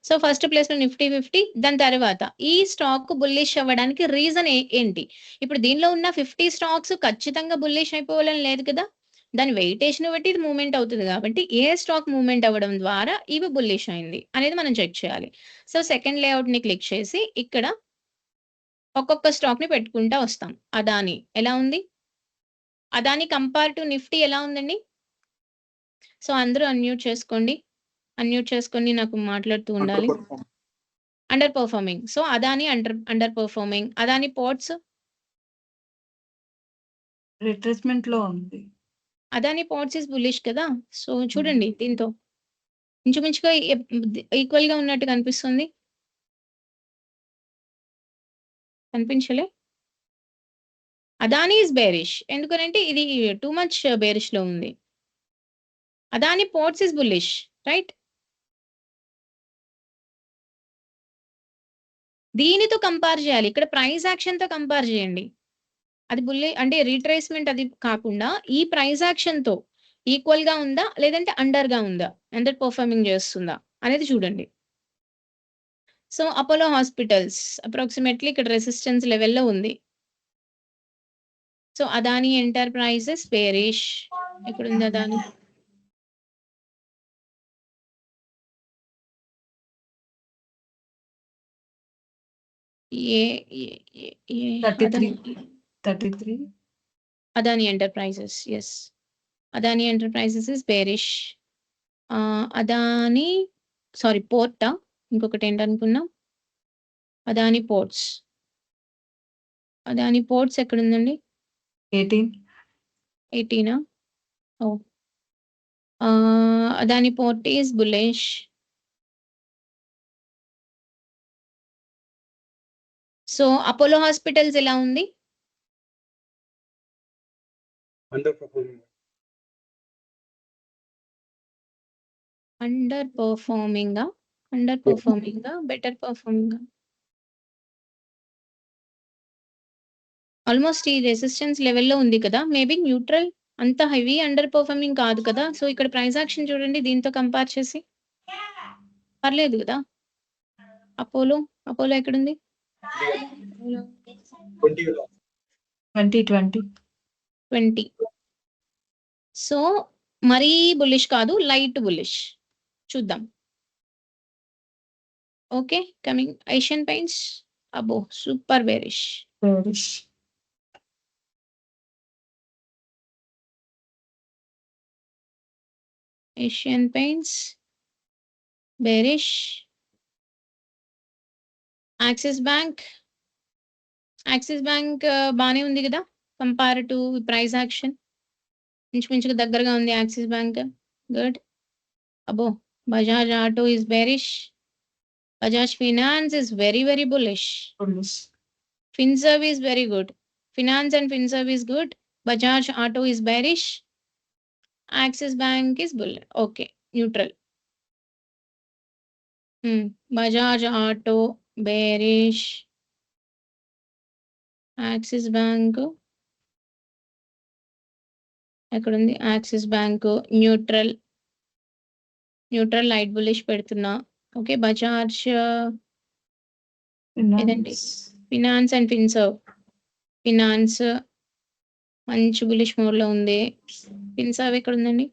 Speaker 1: So first ప్లేస్‌లో నిఫ్టీ 50 దాని తర్వాత ఈ స్టాక్ బుల్లిష్ అవ్వడానికి రీజన్ ఏంటి? ఇప్పుడు దీనిలో ఉన్న 50 స్టాక్స్ ఖచ్చితంగా బుల్లిష్ అయిపోవాలని లేదు కదా! దాని వెయిటేషన్ బట్టి ఇది మూవ్‌మెంట్ అవుతది కాబట్టి ఏ స్టాక్ మూవ్‌మెంట్ అవ్వడం ద్వారా ఇవి బుల్లిష్ అయింది అనేది మనం చెక్ చేయాలి. సో సెకండ్ లేఅవుట్‌ని క్లిక్ చేసి ఇక్కడ ఒక్కొక్క స్టాక్‌ని పెట్టుకుంటా వస్తాం. అదానీ ఎలా ఉంది? అదానీ కంపేర్ టు నిఫ్టీ ఎలా ఉందండి? సో అందరూ అన్‌మ్యూట్ చేసుకోండి. అన్మ్యూట్ చేసుకొని నాకు మాట్లాడుతూ ఉండాలి. Under performing. So Adani under performing. Adani ports
Speaker 3: retracement లో ఉంది.
Speaker 1: అదాని పోర్ట్స్ ఇస్ బుల్లిష్ కదా. సో చూడండి దీంతో ఇంచుమించుగా ఈక్వల్ గా ఉన్నట్టు కనిపిస్తుంది. కనిపించలే. Adani is bearish. ఎందుకనంటే ఇది టూ మచ్ బేరిష్ లో ఉంది. Adani ports is bullish, right? దీనితో కంపేర్ చేయాలి. ఇక్కడ ప్రైస్ యాక్షన్ తో కంపేర్ చేయండి. అది అంటే రీట్రేస్మెంట్ అది కాకుండా ఈ ప్రైస్ యాక్షన్ తో ఈక్వల్ గా ఉందా లేదంటే అండర్ గా ఉందా, అండర్ పర్ఫార్మింగ్ చేస్తుందా అనేది చూడండి. సో అపోలో హాస్పిటల్స్ అప్రాక్సిమేట్లీ ఇక్కడ రెసిస్టెన్స్ లెవెల్లో ఉంది. So Adani enterprises bearish. ఎక్కడుంది Adani? Adani enterprises, yes. Adani enterprises is bearish. Adani పోర్టా, ఇంకొకటి ఏంటనుకున్నాం, అదాని పోర్ట్స్. అదాని పోర్ట్స్ ఎక్కడుందండి? 18. ఓ, Adani port is bullish. So Apollo hospitals ఎలా ఉంది?
Speaker 2: Under performing.
Speaker 1: Under performing, better performing. Almost ఈ రెసిస్టెన్స్ లెవెల్లో ఉంది కదా. మేబీ న్యూట్రల్, అంత హెవీ అండర్ పర్ఫార్మింగ్ కాదు కదా. సో ఇక్కడ ప్రైస్ యాక్షన్ చూడండి దీంతో కంపేర్ చేసి. పర్లేదు కదా. అపోలో ఎక్కడుంది? 20. సో మరీ బుల్లిష్ కాదు, లైట్ బుల్లిష్. చూద్దాం. Okay, coming Asian paints. అబ్బో super bearish. Asian paints bearish. Axis bank బానే ఉంది కదా కంపేర్ టు ప్రైస్ యాక్షన్. ఇంచుమించుగా దగ్గరగా ఉంది యాక్సిస్ బ్యాంక్. గుడ్. అబ్బో Bajaj auto is bearish. Bajaj finance is very very bullish. Finserv is very good. Finance and Finserv is good. Bajaj Auto is bearish. Axis Bank is bull. Okay, neutral. Bajaj Auto bearish. Axis Bank. ఎక్కడుంది? Axis Bank neutral light bullish పెడుతున్నా. Okay, Bajaj ఏదండి? Finance and Finserv. Finance మంచి bullish mode లో ఉంది. ఫిన్సర్వ్ ఎక్కడ ఉందండి?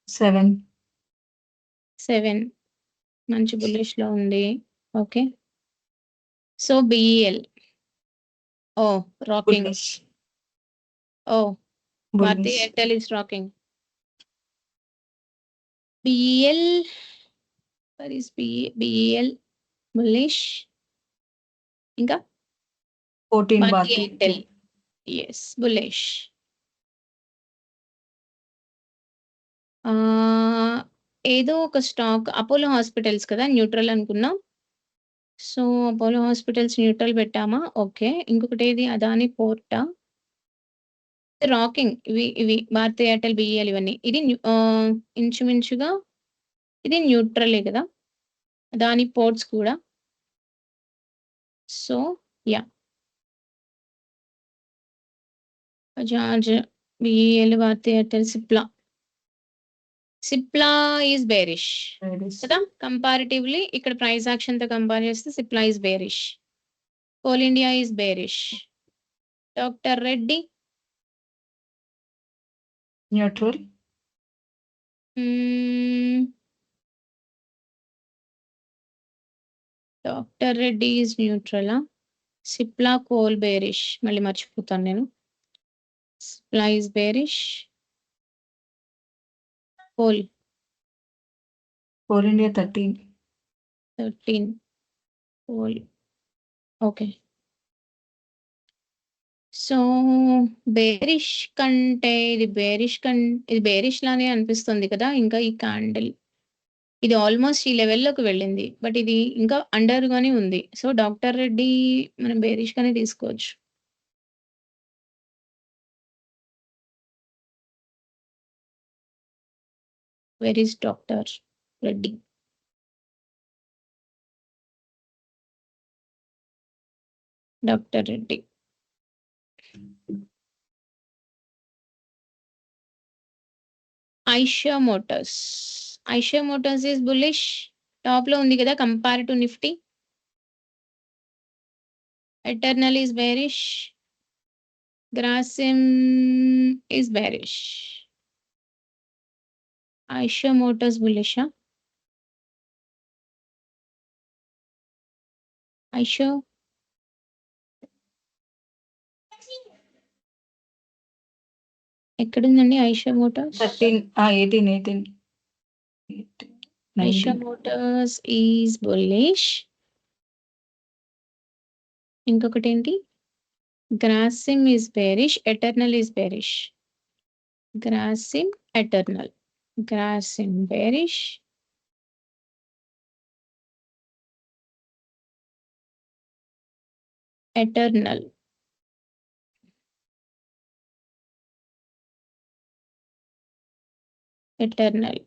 Speaker 1: 7 మంచి bullish లో ఉంది. Okay, so BEL rocking. Bharti Airtel is rocking. BEL bullish. ఇంకా భారతీ ఎయిర్టెల్, ఎస్ బులిష్. ఏదో ఒక స్టాక్ అపోలో హాస్పిటల్స్ కదా న్యూట్రల్ అనుకున్నాం. సో అపోలో హాస్పిటల్స్ న్యూట్రల్ పెట్టామా? ఓకే, ఇంకొకటి ఏది? అదాని పోర్టా? రాకింగ్. ఇవి భారతీ ఎయిర్టెల్, బిఈఎల్ ఇవన్నీ. ఇది ఇంచుమించుగా ఇది న్యూట్రలే కదా. అదాని పోర్ట్స్ కూడా. So yeah, Bajaj, BEL, Bharti Airtel, Cipla is bearish కదా కంపారిటివ్లీ. ఇక్కడ ప్రైస్ యాక్షన్ తో కంపేర్ చేస్తే Cipla is bearish. Coal India is bearish. Doctor Reddy
Speaker 3: neutral.
Speaker 1: Doctor Reddy is neutral. Cipla coal bearish. మళ్ళీ మర్చిపోతాను నేను. Cipla is bearish. Coal
Speaker 3: Core India 13.
Speaker 1: 13. Okay. So, bearish కంటే ఇది బేరిష్ లానే అనిపిస్తుంది కదా! ఇంకా ఈ క్యాండిల్. ఇది ఆల్మోస్ట్ ఈ లెవెల్‌లోకి వెళ్ళింది. బట్ ఇది ఇంకా అండర్‌గానే ఉంది. సో, డాక్టర్ రెడ్డి మనం బేరిష్‌గానే తీసుకోవచ్చు. Where is doctor Reddy? Doctor Reddy. Eicher motors. Eicher motors is bullish. టాప్‌లో ఉంది కదా! Compare to Nifty. Eternal is bearish. Grasim is bearish. Eicher motors బుల్లిషా? ఐషియా ఎక్కడుందండి Eicher motors?
Speaker 3: 13. 18.
Speaker 1: Eicher
Speaker 3: 19.
Speaker 1: Motors is bullish. ఇంకొకటేంటి? Grasim is bearish. Eternal is bearish. Grasim, Eternal. Grasim bearish. Eternal. Eternal.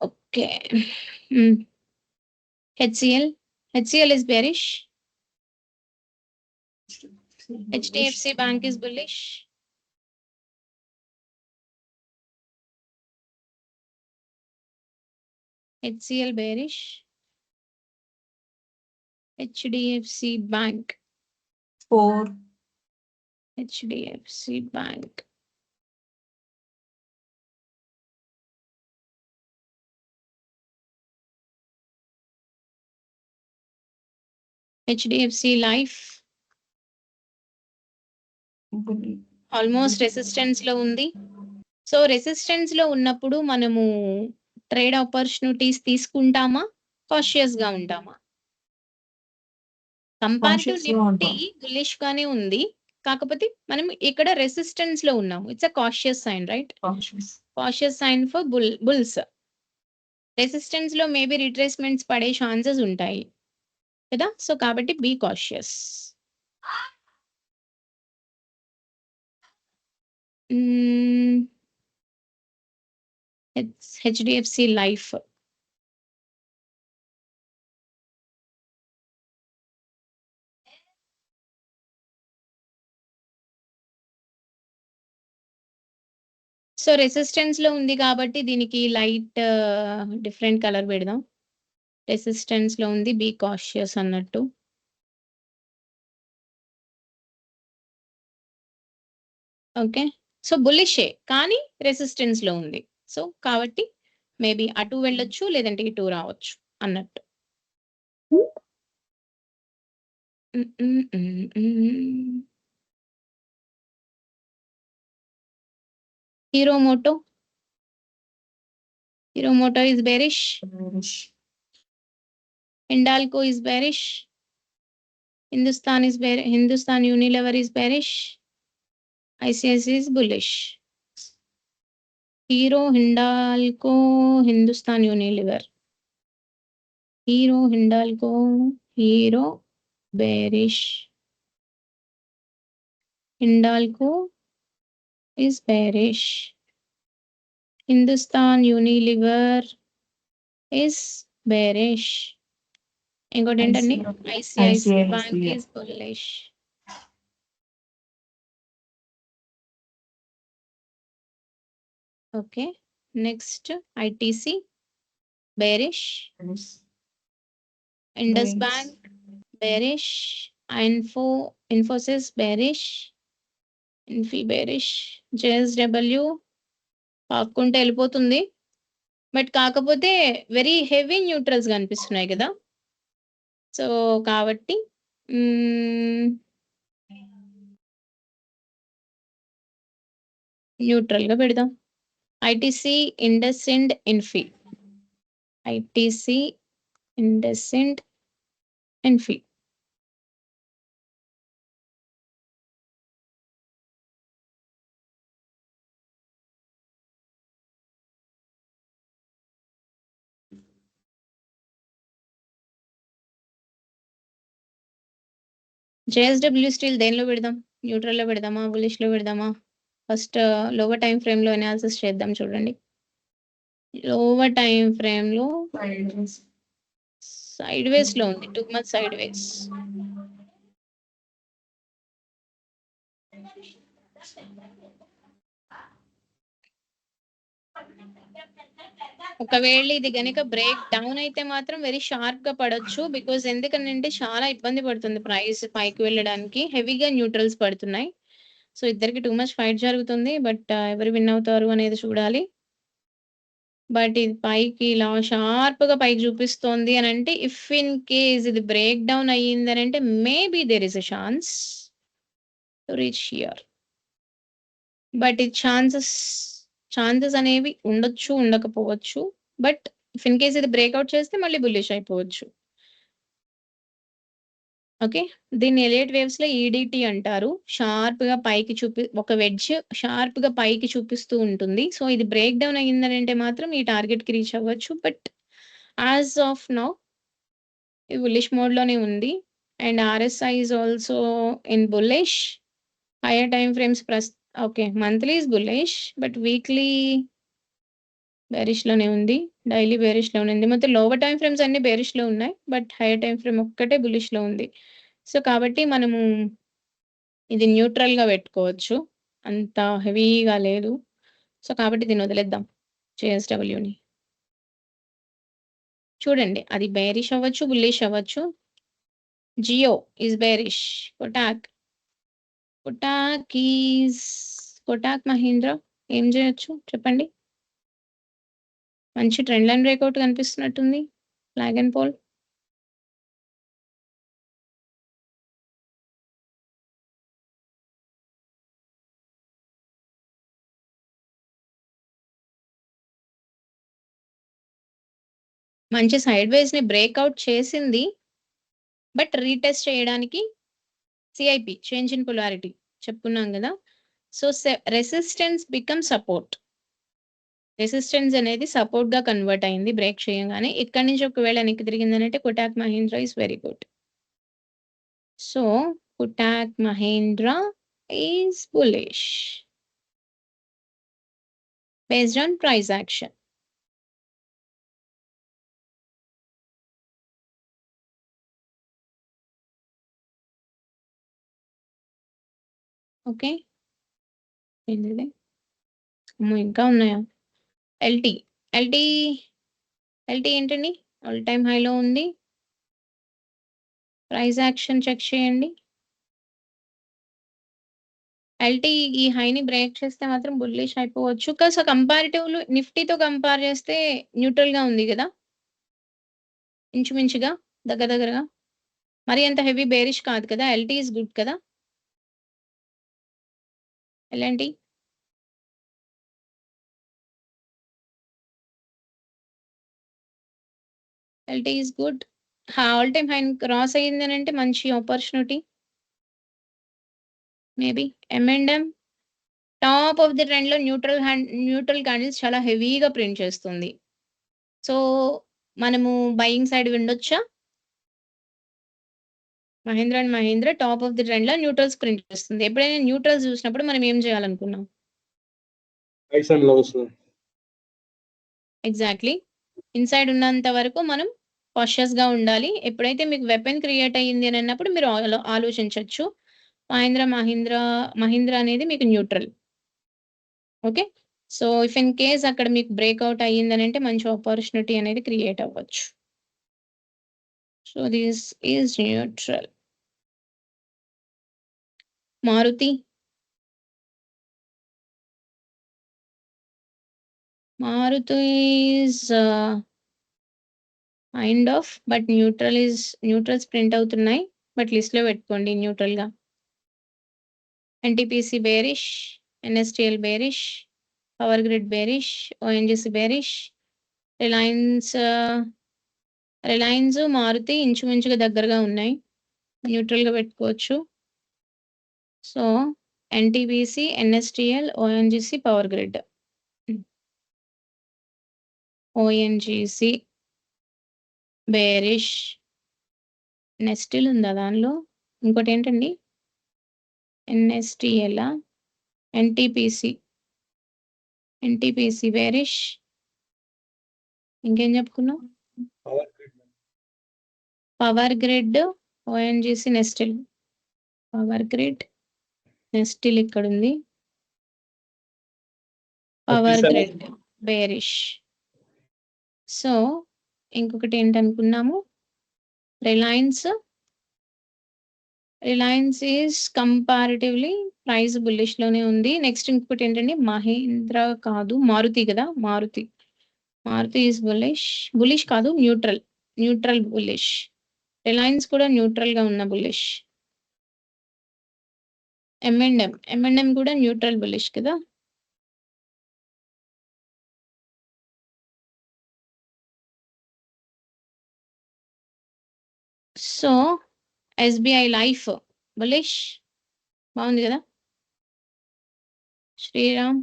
Speaker 1: Okay. HCL. HCL is bearish. HDFC bank is bullish. HCL bearish. HDFC bank.
Speaker 3: 4.
Speaker 1: HDFC bank. HDFC life. Almost రెసిస్టెన్స్‌లో ఉంది. So, రెసిస్టెన్స్‌లో ఉన్నప్పుడు మనము trade opportunities తీసుకుంటామా? కాషియస్‌గా ఉంటామా? Compare to
Speaker 3: Cautiousగా
Speaker 1: Nifty
Speaker 3: ఉంటాం.
Speaker 1: బుల్లిష్‌గానే ఉంది. కాకపోతే మనం ఇక్కడ రెసిస్టెన్స్‌లో ఉన్నాము. It's a cautious sign right?
Speaker 3: Cautious.
Speaker 1: Cautious sign for bulls. రెసిస్టెన్స్‌లో మేబీ రిట్రేస్‌మెంట్స్ పడే ఛాన్సెస్ ఉంటాయి కదా! సో, కాబట్టి be cautious. HDFC life. So, రెసిస్టెన్స్‌లో ఉంది కాబట్టి దీనికి లైట్ డిఫరెంట్ కలర్ పెడదాం. రెసిస్టెన్స్‌లో ఉంది. బీ కాషియస్ అన్నట్టు. ఓకే. సో, బుల్లిషే కానీ రెసిస్టెన్స్‌లో ఉంది. సో, కాబట్టి మేబీ అటు వెళ్ళొచ్చు లేదంటే ఇటు రావచ్చు అన్నట్టు. Hero Moto. Hero Moto is bearish.
Speaker 3: Bearish.
Speaker 1: Hindalco is bearish. Hindustan Unilever is bearish. ICICI is bullish. Hero, Hindalco, Hindustan Unilever. Hero, Hindalco, Hero bearish. Hindalco is bearish. Hindustan Unilever is bearish. ఇంకోటి ఏంటండి? ICICI bank is bullish. Okay. Next ITC bearish. Indus bank bearish. Infosys bearish. Infy bearish. JSW పాక్కుంటే వెళ్ళిపోతుంది. But కాకపోతే very heavy neutrals కనిపిస్తున్నాయి కదా! So, కాబట్టి న్యూట్రల్‌గా పెడదాం. ITC, IndusInd, Infy. ITC, IndusInd, Infy. JSW steel దేనిలో పెడదాం? న్యూట్రల్లో పెడదామా, బులిష్లో పెడదామా? ఫస్ట్ లోవర్ టైం ఫ్రేమ్లో అనాలిసిస్ చేద్దాం. చూడండి, లోవర్ టైం ఫ్రేమ్లో సైడ్ వేస్లో ఉంది, 2 months సైడ్ వేస్. ఒకవేళ ఇది గనుక బ్రేక్ డౌన్ అయితే మాత్రం వెరీ షార్ప్ గా పడొచ్చు. బికాజ్ ఎందుకనంటే చాలా ఇబ్బంది పడుతుంది ప్రైస్ పైకి వెళ్ళడానికి. హెవీగా న్యూట్రల్స్ పడుతున్నాయి. సో ఇద్దరికి టూ మచ్ ఫైట్ జరుగుతుంది. బట్ ఎవరు విన్ అవుతారు అనేది చూడాలి. బట్ ఇది పైకి ఇలా షార్ప్ గా పైకి చూపిస్తోంది అని అంటే, ఇఫ్ ఇన్ కేస్ ఇది బ్రేక్ డౌన్ అయ్యింది అని అంటే maybe there is a chance to reach here. But ఇది ఛాన్సెస్ అనేవి ఉండొచ్చు, ఉండకపోవచ్చు. బట్ ఇఫ్ ఇన్ కేస్ ఇది బ్రేక్అవుట్ చేస్తే మళ్ళీ బుల్లిష్ అయిపోవచ్చు. ఓకే, దీన్ని ఎలియట్ వేవ్స్ లో ఈడిటి అంటారు. షార్ప్ గా పైకి ఒక వెడ్జ్ షార్ప్ గా పైకి చూపిస్తూ ఉంటుంది. సో ఇది బ్రేక్ డౌన్ అయ్యిందని అంటే మాత్రం ఈ టార్గెట్ కి రీచ్ అవ్వచ్చు. బట్ యాజ్ ఆఫ్ నౌ ఈ బుల్లిష్ మోడ్ లోనే ఉంది. And RSI is also in bullish. Hire time frames okay, monthly is bullish but weekly bearish లోనే ఉంది. డైలీ బేరిష్ లో ఉంది. మొత్తం లోవర్ టైం ఫ్రేమ్స్ అన్ని బేరిష్ లో ఉన్నాయి. బట్ హైయర్ టైం ఫ్రేమ్ ఒక్కటే బులిష్ లో ఉంది. సో కాబట్టి మనము ఇది న్యూట్రల్ గా పెట్టుకోవచ్చు, అంత హెవీగా లేదు. సో కాబట్టి దీన్ని వదిలేద్దాం జేఎస్డబ్ల్యూని. చూడండి, అది బేరిష్ అవ్వచ్చు, బుల్లిష్ అవ్వచ్చు. Jio is bearish. కొటాక్ మహీంద్రా ఏం చేయొచ్చు చెప్పండి? మంచి ట్రెండ్ లైన్ బ్రేక్అవుట్ కనిపిస్తున్నట్టుంది. Flag and pole. మంచి సైడ్ వేస్ ని బ్రేక్అవుట్ చేసింది. బట్ రీటెస్ట్ చేయడానికి సిఐపి చేంజ్ ఇన్ పొలారిటీ చెప్పుకున్నాం కదా. So resistance become support. Resistance అనేది సపోర్ట్ గా కన్వర్ట్ అయింది బ్రేక్ చేయగానే. ఇక్కడి నుంచి ఒకవేళ వెనక్కి తిరిగిందనంటే Kotak Mahindra is very good. So Kotak Mahindra is bullish based on price action. Okay, ఏంటిది? ఇంకా ఉన్నాయా? ఎల్టీ ఏంటండి? ఆల్ టైమ్ హైలో ఉంది. ప్రైస్ యాక్షన్ చెక్ చేయండి. ఎల్టీ ఈ హైని బ్రేక్ చేస్తే మాత్రం బుల్లిష్ అయిపోవచ్చు. సో కంపారిటివ్లు నిఫ్టీతో కంపేర్ చేస్తే న్యూట్రల్ గా ఉంది కదా, ఇంచుమించుగా దగ్గరగా. మరి అంత హెవీ బేరిష్ కాదు కదా. ఎల్టీ ఇస్ గుడ్ కదా. L N T LT is good. All time high cross అయ్యింది అని అంటే మంచి opportunity. Maybe M&M top of the trend లో న్యూట్రల్ క్యాండిల్స్ చాలా హెవీగా ప్రింట్ చేస్తుంది. సో మనము బయింగ్ సైడ్ విండొచ్చా? Mahindra and Mahindra top of the trend లో న్యూట్రల్స్ ప్రింట్ చేస్తుంది. ఎప్పుడైనా న్యూట్రల్స్ చూసినప్పుడు మనం ఏం చేయాలనుకున్నాం?
Speaker 2: Highs and lows.
Speaker 1: Exactly, inside ఉన్నంత వరకు మనం కాషియస్ గా ఉండాలి. ఎప్పుడైతే మీకు వెపన్ క్రియేట్ అయ్యింది అని అన్నప్పుడు మీరు ఆలోచించవచ్చు. మహీంద్రా అనేది మీకు neutral. Okay, so if in case అక్కడ మీకు బ్రేక్అవుట్ అయ్యిందని అంటే మంచి ఆపర్చునిటీ అనేది క్రియేట్ అవ్వచ్చు. So this is neutral. Maruti is kind of, but neutrals print అవుతున్నాయి. బట్ లిస్ట్ లో పెట్టుకోండి న్యూట్రల్ గా. NTPC bearish, NSTL bearish, power grid bearish, ONGC bearish, Reliance Maruti ఇంచుమించుగా దగ్గరగా ఉన్నాయి, న్యూట్రల్గా పెట్టుకోవచ్చు. So NTPC, NSTL, ONGC, power grid. ONGC bearish, Nestle ఉందా దానిలో? ఇంకోటి ఏంటండి? NSTL, NTPC bearish. ఇంకేం చెప్పుకున్నాం? Power grid, ONGC, Nestle. Power grid, Nestle ఇక్కడ ఉంది. Power grid bearish. సో ఇంకొకటి ఏంటనుకున్నాము? Reliance is comparatively price bullish లోనే ఉంది. నెక్స్ట్ ఇంకొకటి ఏంటండి? మహేంద్ర కాదు, మారుతి కదా, మారుతి ఈజ్ బుల్లిష్ కాదు, న్యూట్రల్ బుల్లిష్. రిలయన్స్ కూడా న్యూట్రల్ గా ఉన్న బుల్లిష్. M&M కూడా న్యూట్రల్ బుల్లిష్ కదా. సో ఎస్బిఐ లైఫ్ బుల్లిష్, బాగుంది కదా. శ్రీరామ్,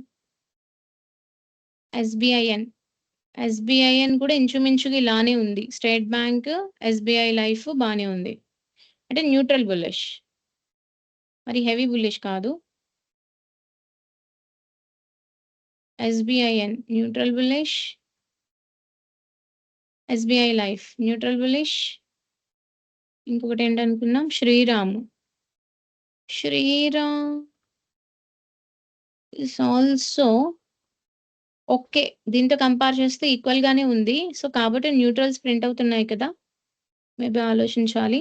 Speaker 1: ఎస్బిఐఎన్ కూడా ఇంచుమించుగా ఇలానే ఉంది. స్టేట్ బ్యాంక్, ఎస్బిఐ లైఫ్ బానే ఉంది, అంటే న్యూట్రల్ బుల్లిష్, మరి హెవీ బుల్లిష్ కాదు. SBIN neutral bullish, SBI life neutral bullish. ఇంకొకటి ఏంటనుకున్నాం? శ్రీరామ్ ఇస్ ఆల్సో ఓకే, దీంతో కంపేర్ చేస్తే ఈక్వల్ గానే ఉంది. సో కాబట్టి న్యూట్రల్స్ ప్రింట్ అవుతున్నాయి కదా, మేబీ ఆలోచించాలి.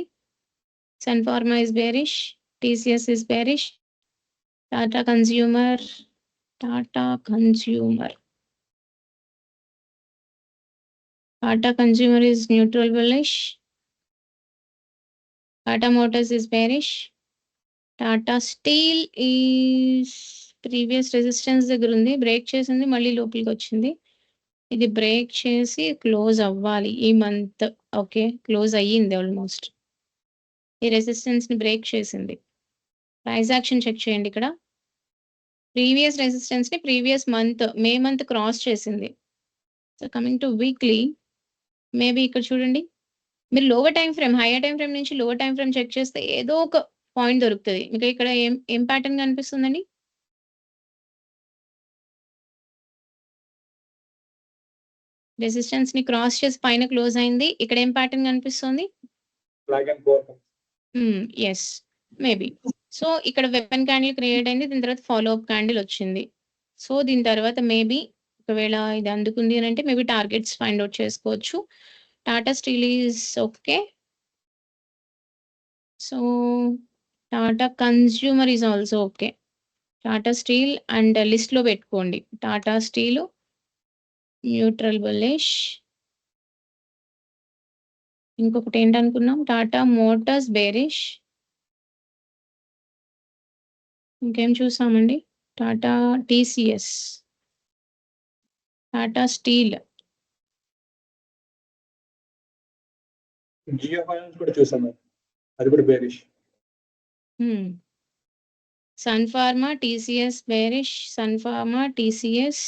Speaker 1: Sun pharma is bearish, TCS is bearish, Tata consumer is neutral bullish, Tata Motors is bearish, Tata Steel is previous resistance దగ్గర ఉంది, బ్రేక్ చేసింది, మళ్ళీ లోపలికి వచ్చింది. ఇది బ్రేక్ చేసి క్లోజ్ అవ్వాలి ఈ మంత్. ఓకే, క్లోజ్ అయ్యింది ఆల్మోస్ట్. ఈ రెసిస్టెన్స్ ని బ్రేక్ చేసింది. ప్రైస్ యాక్షన్ చెక్ చేయండి. ఇక్కడ ప్రీవియస్ రెసిస్టెన్స్ ని previous month May month cross చేసింది. So coming to weekly, maybe ఇక్కడ చూడండి, మీరు lower time frame, higher time frame నుంచి లోవర్ టైం ఫ్రేమ్ చెక్ చేస్తే ఏదో ఒక పాయింట్ దొరుకుతుంది మీకు. ఇక్కడ ఏం ప్యాటర్న్ కనిపిస్తుందండి? రెసిస్టెన్స్ ని క్రాస్ చేసి పైన క్లోజ్ అయింది. ఇక్కడ ఏం ప్యాటర్న్ కనిపిస్తుంది? Yes, maybe. సో ఇక్కడ వెపన్ క్యాండిల్ క్రియేట్ అయింది, దీని తర్వాత ఫాలో అప్ క్యాండిల్ వచ్చింది. సో దీని తర్వాత మేబీ ఒకవేళ ఇది అందుకుంది అని అంటే మేబీ టార్గెట్స్ ఫైండ్ అవుట్ చేసుకోవచ్చు. Tata steel is okay. So Tata consumer is also okay. Tata steel and list లో పెట్టుకోండి. Tata steel neutral bullish. ఇంకొకటి ఏంటనుకున్నాం? Tata motors bearish. ఇంకేం చూసామండి? Tata TCS, Tata steel,
Speaker 2: Jio finance కూడా చూసాను, అది కూడా bearish.
Speaker 1: Sun pharma, TCS bearish. Sun pharma, TCS,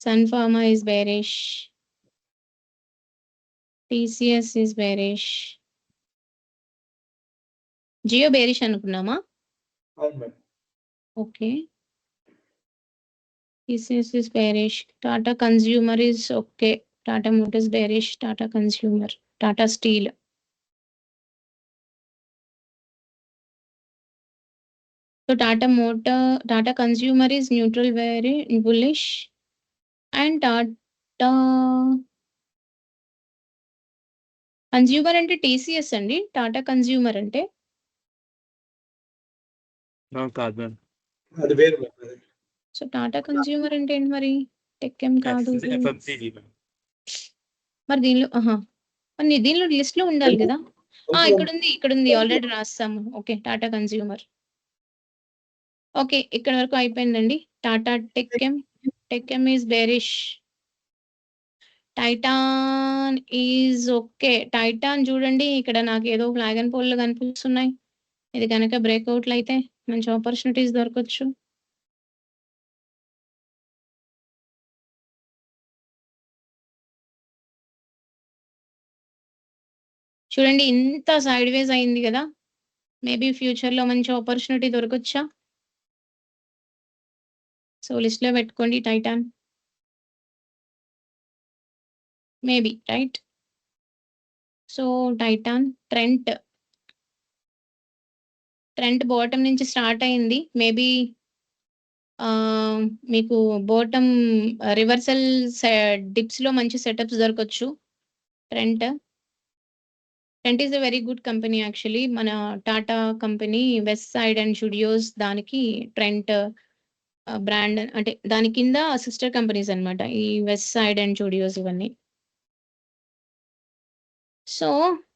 Speaker 1: Sun pharma is bearish, TCS is bearish. Jio bearish అనుకున్నామా?
Speaker 2: అవును madam.
Speaker 1: Okay, TCS is bearish. Tata consumer is okay. Tata Motors bearish, Tata consumer, Tata steel. So Tata consumer is neutral, very bullish. And Tata consumer అంటే TCS అండి. Tata consumer అంటే
Speaker 4: కాదు madam,
Speaker 2: అది వేరు madam.
Speaker 1: So Tata consumer అంటే ఏంటి మరి? టెక్ ఏం కాదు
Speaker 4: FMCG మేడం.
Speaker 1: మరి దీనిలో మరి దీనిలో లిస్ట్ లో ఉండాలి కదా. ఇక్కడ ఉంది ఆల్రెడీ రాస్తాము. Okay, Tata consumer. ఓకే. ఇక్కడ వరకు అయిపోయిందండి. Tata Tech M is bearish. Titan is okay. Titan చూడండి ఇక్కడ నాకేదో ఫ్లాగ్ అండ్ పోల్‌లు కనిపిస్తున్నాయి. ఇది గనక బ్రేక్‌ఔట్‌లయితే మంచి ఆపర్చునిటీస్ దొరకొచ్చు. చూడండి ఇంత సైడ్ వేస్ అయింది గదా! మేబీ ఫ్యూచర్‌లో మంచి ఆపర్చునిటీ దొరకొచ్చా? సో, లిస్ట్‌లో పెట్టుకోండి Titan. Maybe right? So, Titan, Trent bottom నుంచి స్టార్ట్ అయింది. మేబీ మీకు బాటమ్ రివర్సల్ డిప్స్‌లో మంచి సెటప్స్ దొరకొచ్చు. Trent is a very good company actually. మన Tata company Westside and studios దానికి ట్రెంట్ బ్రాండ్ అంటే దాని కింద సిస్టర్ కంపెనీస్ అన్నమాట. ఈ వెస్ట్ సైడ్ అండ్ స్టూడియోస్ ఇవన్నీ. సో,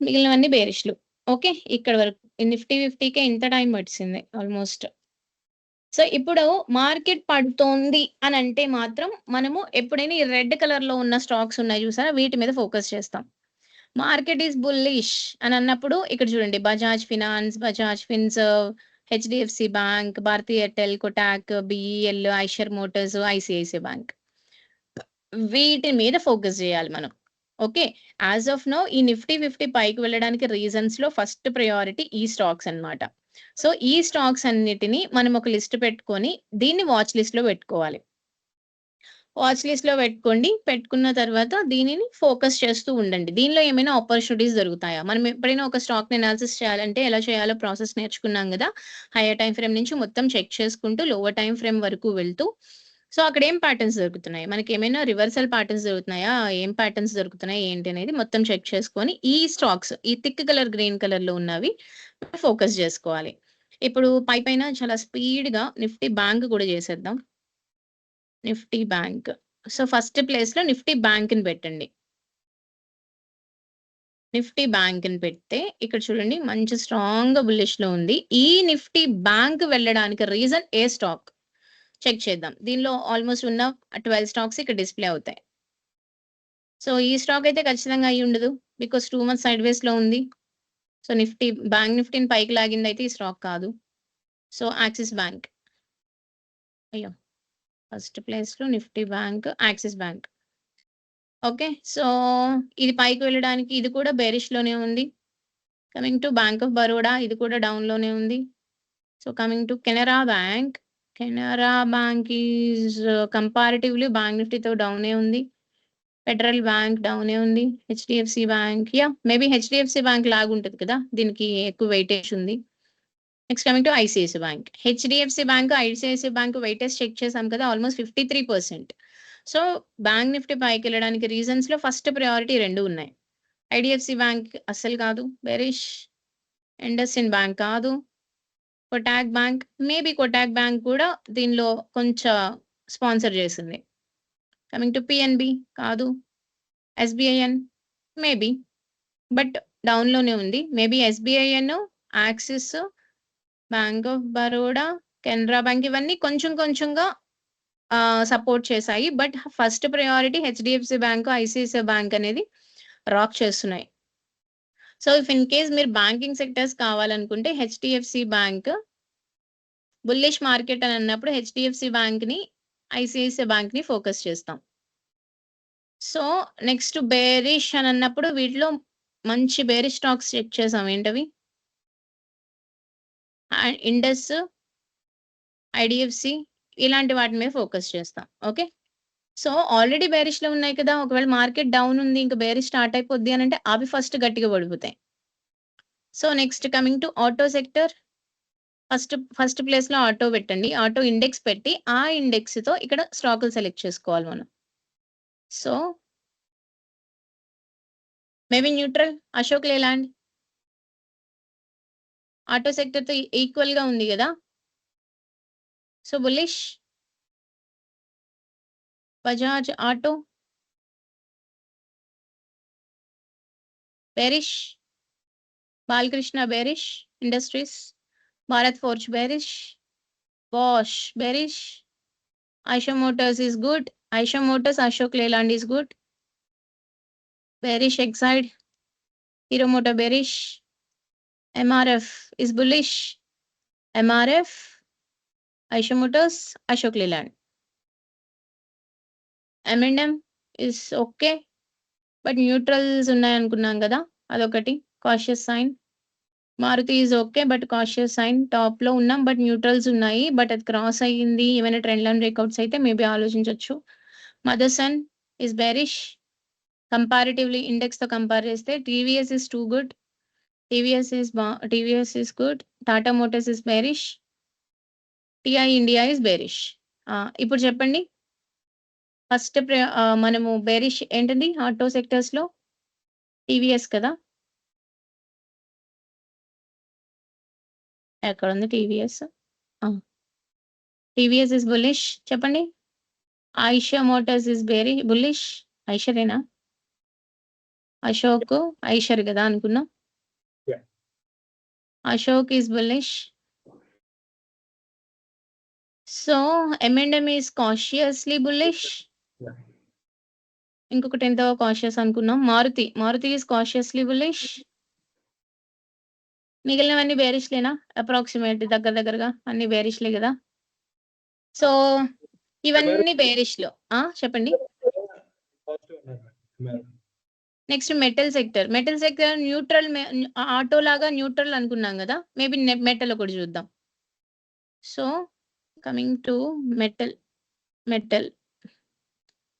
Speaker 1: మిగిలినవన్నీ బేరిష్‌లు. ఓకే. ఇక్కడి వరకు. నిఫ్టీ 50కే ఇంత టైం పట్టింది ఆల్‌మోస్ట్. సో, ఇప్పుడు మార్కెట్ పడుతోంది అనంటే మాత్రం మనము ఎప్పుడైనా ఈ రెడ్ కలర్‌లో ఉన్న స్టాక్స్ ఉన్నాయి చూసారా? వీటి మీద ఫోకస్ చేస్తాం. మార్కెట్ ఈస్ బుల్లిష్ అని అన్నప్పుడు ఇక్కడ చూడండి Bajaj finance, Bajaj Finserv, HDFC bank, Bharti Airtel, Kotak, BEL, Eicher motors, ICICI bank. వీటి మీద ఫోకస్ చేయాలి మనం. ఓకే. యాస్ ఆఫ్ నౌ ఈ నిఫ్టీ 50 పైకి వెళ్ళడానికి రీజన్స్‌లో ఫస్ట్ ప్రయారిటీ ఈ స్టాక్స్ అన్నమాట. సో, ఈ స్టాక్స్ అన్నిటిని మనం ఒక లిస్ట్ పెట్టుకొని దీన్ని వాచ్ లిస్ట్‌లో పెట్టుకోవాలి. వాచ్ లిస్ట్‌లో పెట్టుకోండి. పెట్టుకున్న తర్వాత దీనిని ఫోకస్ చేస్తూ ఉండండి. దీనిలో ఏమైనా ఆపర్చునిటీస్ దొరుకుతాయా? మనం ఎప్పుడైనా ఒక స్టాక్‌ని అనాలిసిస్ చేయాలంటే ఎలా చేయాలో ప్రాసెస్ నేర్చుకున్నాం గదా! హైయర్ టైమ్ ఫ్రేమ్ నుంచి మొత్తం చెక్ చేసుకుంటూ లోవర్ టైమ్ ఫ్రేమ్ వరకు వెళ్తూ సో, అక్కడ ఏం ప్యాటర్న్స్ దొరుకుతున్నాయి? మనకేమైనా రివర్సల్ ప్యాటర్న్స్ దొరుకుతున్నాయా? ఏం ప్యాటర్న్స్ దొరుకుతున్నాయి? ఏంటి అనేది మొత్తం చెక్ చేసుకొని ఈ స్టాక్స్ ఈ థిక్ కలర్, గ్రీన్ కలర్‌లో ఉన్నవి ఫోకస్ జేసుకోవాలి. ఇప్పుడు పైపైన చాలా స్పీడ్‌గా నిఫ్టీ బ్యాంక్ కూడా చేసేద్దాం. Nifty bank. సో, ఫస్ట్ ప్లేస్‌లో నిఫ్టీ బ్యాంక్‌ని పెట్టండి. నిఫ్టీ బ్యాంక్‌ని పెడితే ఇక్కడ చూడండి మంచి స్ట్రాంగ్‌గా బుల్లిష్‌లో ఉంది. ఈ నిఫ్టీ బ్యాంక్ వెళ్ళడానికి రీజన్ ఏ స్టాక్? చెక్ చేద్దాం. దీనిలో ఆల్‌మోస్ట్ ఉన్న 12 స్టాక్స్ ఇక్కడ డిస్‌ప్లే అవుతాయి. సో, ఈ స్టాక్ అయితే ఖచ్చితంగా అయ్యుండదు. బికాజ్ 2 మంత్స్ సైడ్ వేస్‌లో ఉంది. సో, బ్యాంక్ నిఫ్టీని పైకి లాగిందయితే ఈ స్టాక్ కాదు. So, Axis bank. అయ్యో! ఫస్ట్ ప్లేస్‌లో Nifty bank, Axis bank. Okay. So, ఇది పైకి వెళ్ళడానికి ఇది కూడా బేరిష్‌లోనే ఉంది. Coming to bank of Baroda ఇది కూడా డౌన్‌లోనే ఉంది. So, coming to Canara bank. Canara bank is comparatively bank నిఫ్టీతో డౌనే ఉంది. ఫెడరల్ బ్యాంక్ డౌనే ఉంది. HDFC bank maybe HDFC bank లాగుంటది కదా! దీనికి ఎక్కువ వెయిటేజ్ ఉంది. Next coming to ICICI bank. HDFC bank, ICICI bank weightage check చేసాం కదా! ఆల్‌మోస్ట్ 53%. సో, బ్యాంక్ నిఫ్టీ పైకెళ్ళడానికి రీజన్స్‌లో ఫస్ట్ ప్రయారిటీ 2 ఉన్నాయి. ఐడీఎఫ్‌సి బ్యాంక్ అస్సలు కాదు బేరిష్. ఇండస్ఇండ్ బ్యాంక్ కాదు. Kotak bank maybe Kotak bank కూడా దీనిలో కొంచెం స్పాన్సర్ చేసింది. కమింగ్ టు పిఎన్‌బి కాదు. SBIN maybe. బట్ డౌన్‌లోనే ఉంది. Maybe SBIN, axis, bank of Baroda, Canara bank ఇవన్నీ కొంచెం కొంచెంగా సపోర్ట్ చేశాయి. But first priority HDFC bank, ICICI bank అనేది రాక్ చేస్తున్నాయి. సో, ఇఫ్ ఇన్ కేస్ మీరు బ్యాంకింగ్ సెక్టార్స్ కావాలనుకుంటే హెచ్‌డిఎఫ్‌సి బ్యాంక్ బుల్లిష్ మార్కెట్ అని అన్నప్పుడు హెచ్‌డిఎఫ్‌సి బ్యాంక్‌ని, ఐసీఐసీఐ బ్యాంక్‌ని ఫోకస్ చేస్తాం. సో, నెక్స్ట్ బేరిష్ అని అన్నప్పుడు వీటిలో మంచి బేరిష్ స్టాక్స్ చెక్ చేసాం. ఏంటవి? ఇండస్, ఐడీఎఫ్‌సి ఇలాంటి వాటి మీద ఫోకస్ చేస్తాం. ఓకే. సో, ఆల్రెడీ బేరిష్‌లో ఉన్నాయి కదా! ఒకవేళ మార్కెట్ డౌన్ ఉంది. ఇంక బేరిష్ స్టార్ట్ అయిపోద్ది అనంటే అవి ఫస్ట్ గట్టిగా పడిపోతాయి. So, next coming to auto sector. First ప్లేస్‌లో ఆటో పెట్టండి. ఆటో ఇండెక్స్ పెట్టి ఆ ఇండెక్స్‌తో ఇక్కడ స్టాకులు సెలెక్ట్ చేసుకోవాలి మనం. So maybe neutral, Ashok Leyland. Auto సెక్టర్‌తో ఈక్వల్‌గా ఉంది గదా! So, bullish. Bajaj auto. Bearish. Balkrishna bearish industries. Bharat forge bearish. Bosch, bearish. Eicher Motors is good. Eicher Motors, Ashok Leyland is good. Bearish Exide. Hero Motor bearish. MRF is bullish. MRF, Eicher Motors, Ashok Leyland. M&M is okay. But neutrals ఉన్నాయనుకున్నాం కదా, అదొకటి cautious sign. Maruti is okay but cautious sign. Top లో ఉన్నాం but neutrals ఉన్నాయి, but అది cross అయ్యింది, ఏమైనా trend line breakouts అయితే మేబీ ఆలోచించవచ్చు. Motherson is bearish. Comparatively index తో కంపేర్ చేస్తే TVS is too good. TVS is good. Tata motors is bearish. TI India is bearish. ఇప్పుడు చెప్పండి, ఫస్ట్ మనము బెరిష్ ఏంటండి ఆటో సెక్టర్స్ లో? టీవీఎస్ కదా. ఎక్కడ ఉంది టీవీఎస్? TVS is bullish. చెప్పండి. Eicher motors is very bullish. ఐషరేనా? అశోక్ ఐషర్ కదా అనుకున్నా.
Speaker 2: Yeah.
Speaker 1: Ashok is bullish. So M&M is cautiously bullish.
Speaker 2: Yeah.
Speaker 1: ఇంకొకటి ఎంతో కాషియస్ అనుకున్నాం. Maruti is cautiously bullish. మిగిలినవన్నీ బేరిష్లేనా? అప్రాక్సిమేట్ దగ్గరగా అన్ని బేరిష్లే కదా. సో ఇవన్నీ బేరిష్లో. చెప్పండి.
Speaker 2: Positive ఉన్నారు madam.
Speaker 1: Next metal sector. Neutral. Auto లాగా న్యూట్రల్ అనుకున్నాం కదా, మేబీ మెటల్ ఒకటి చూద్దాం. So coming to metal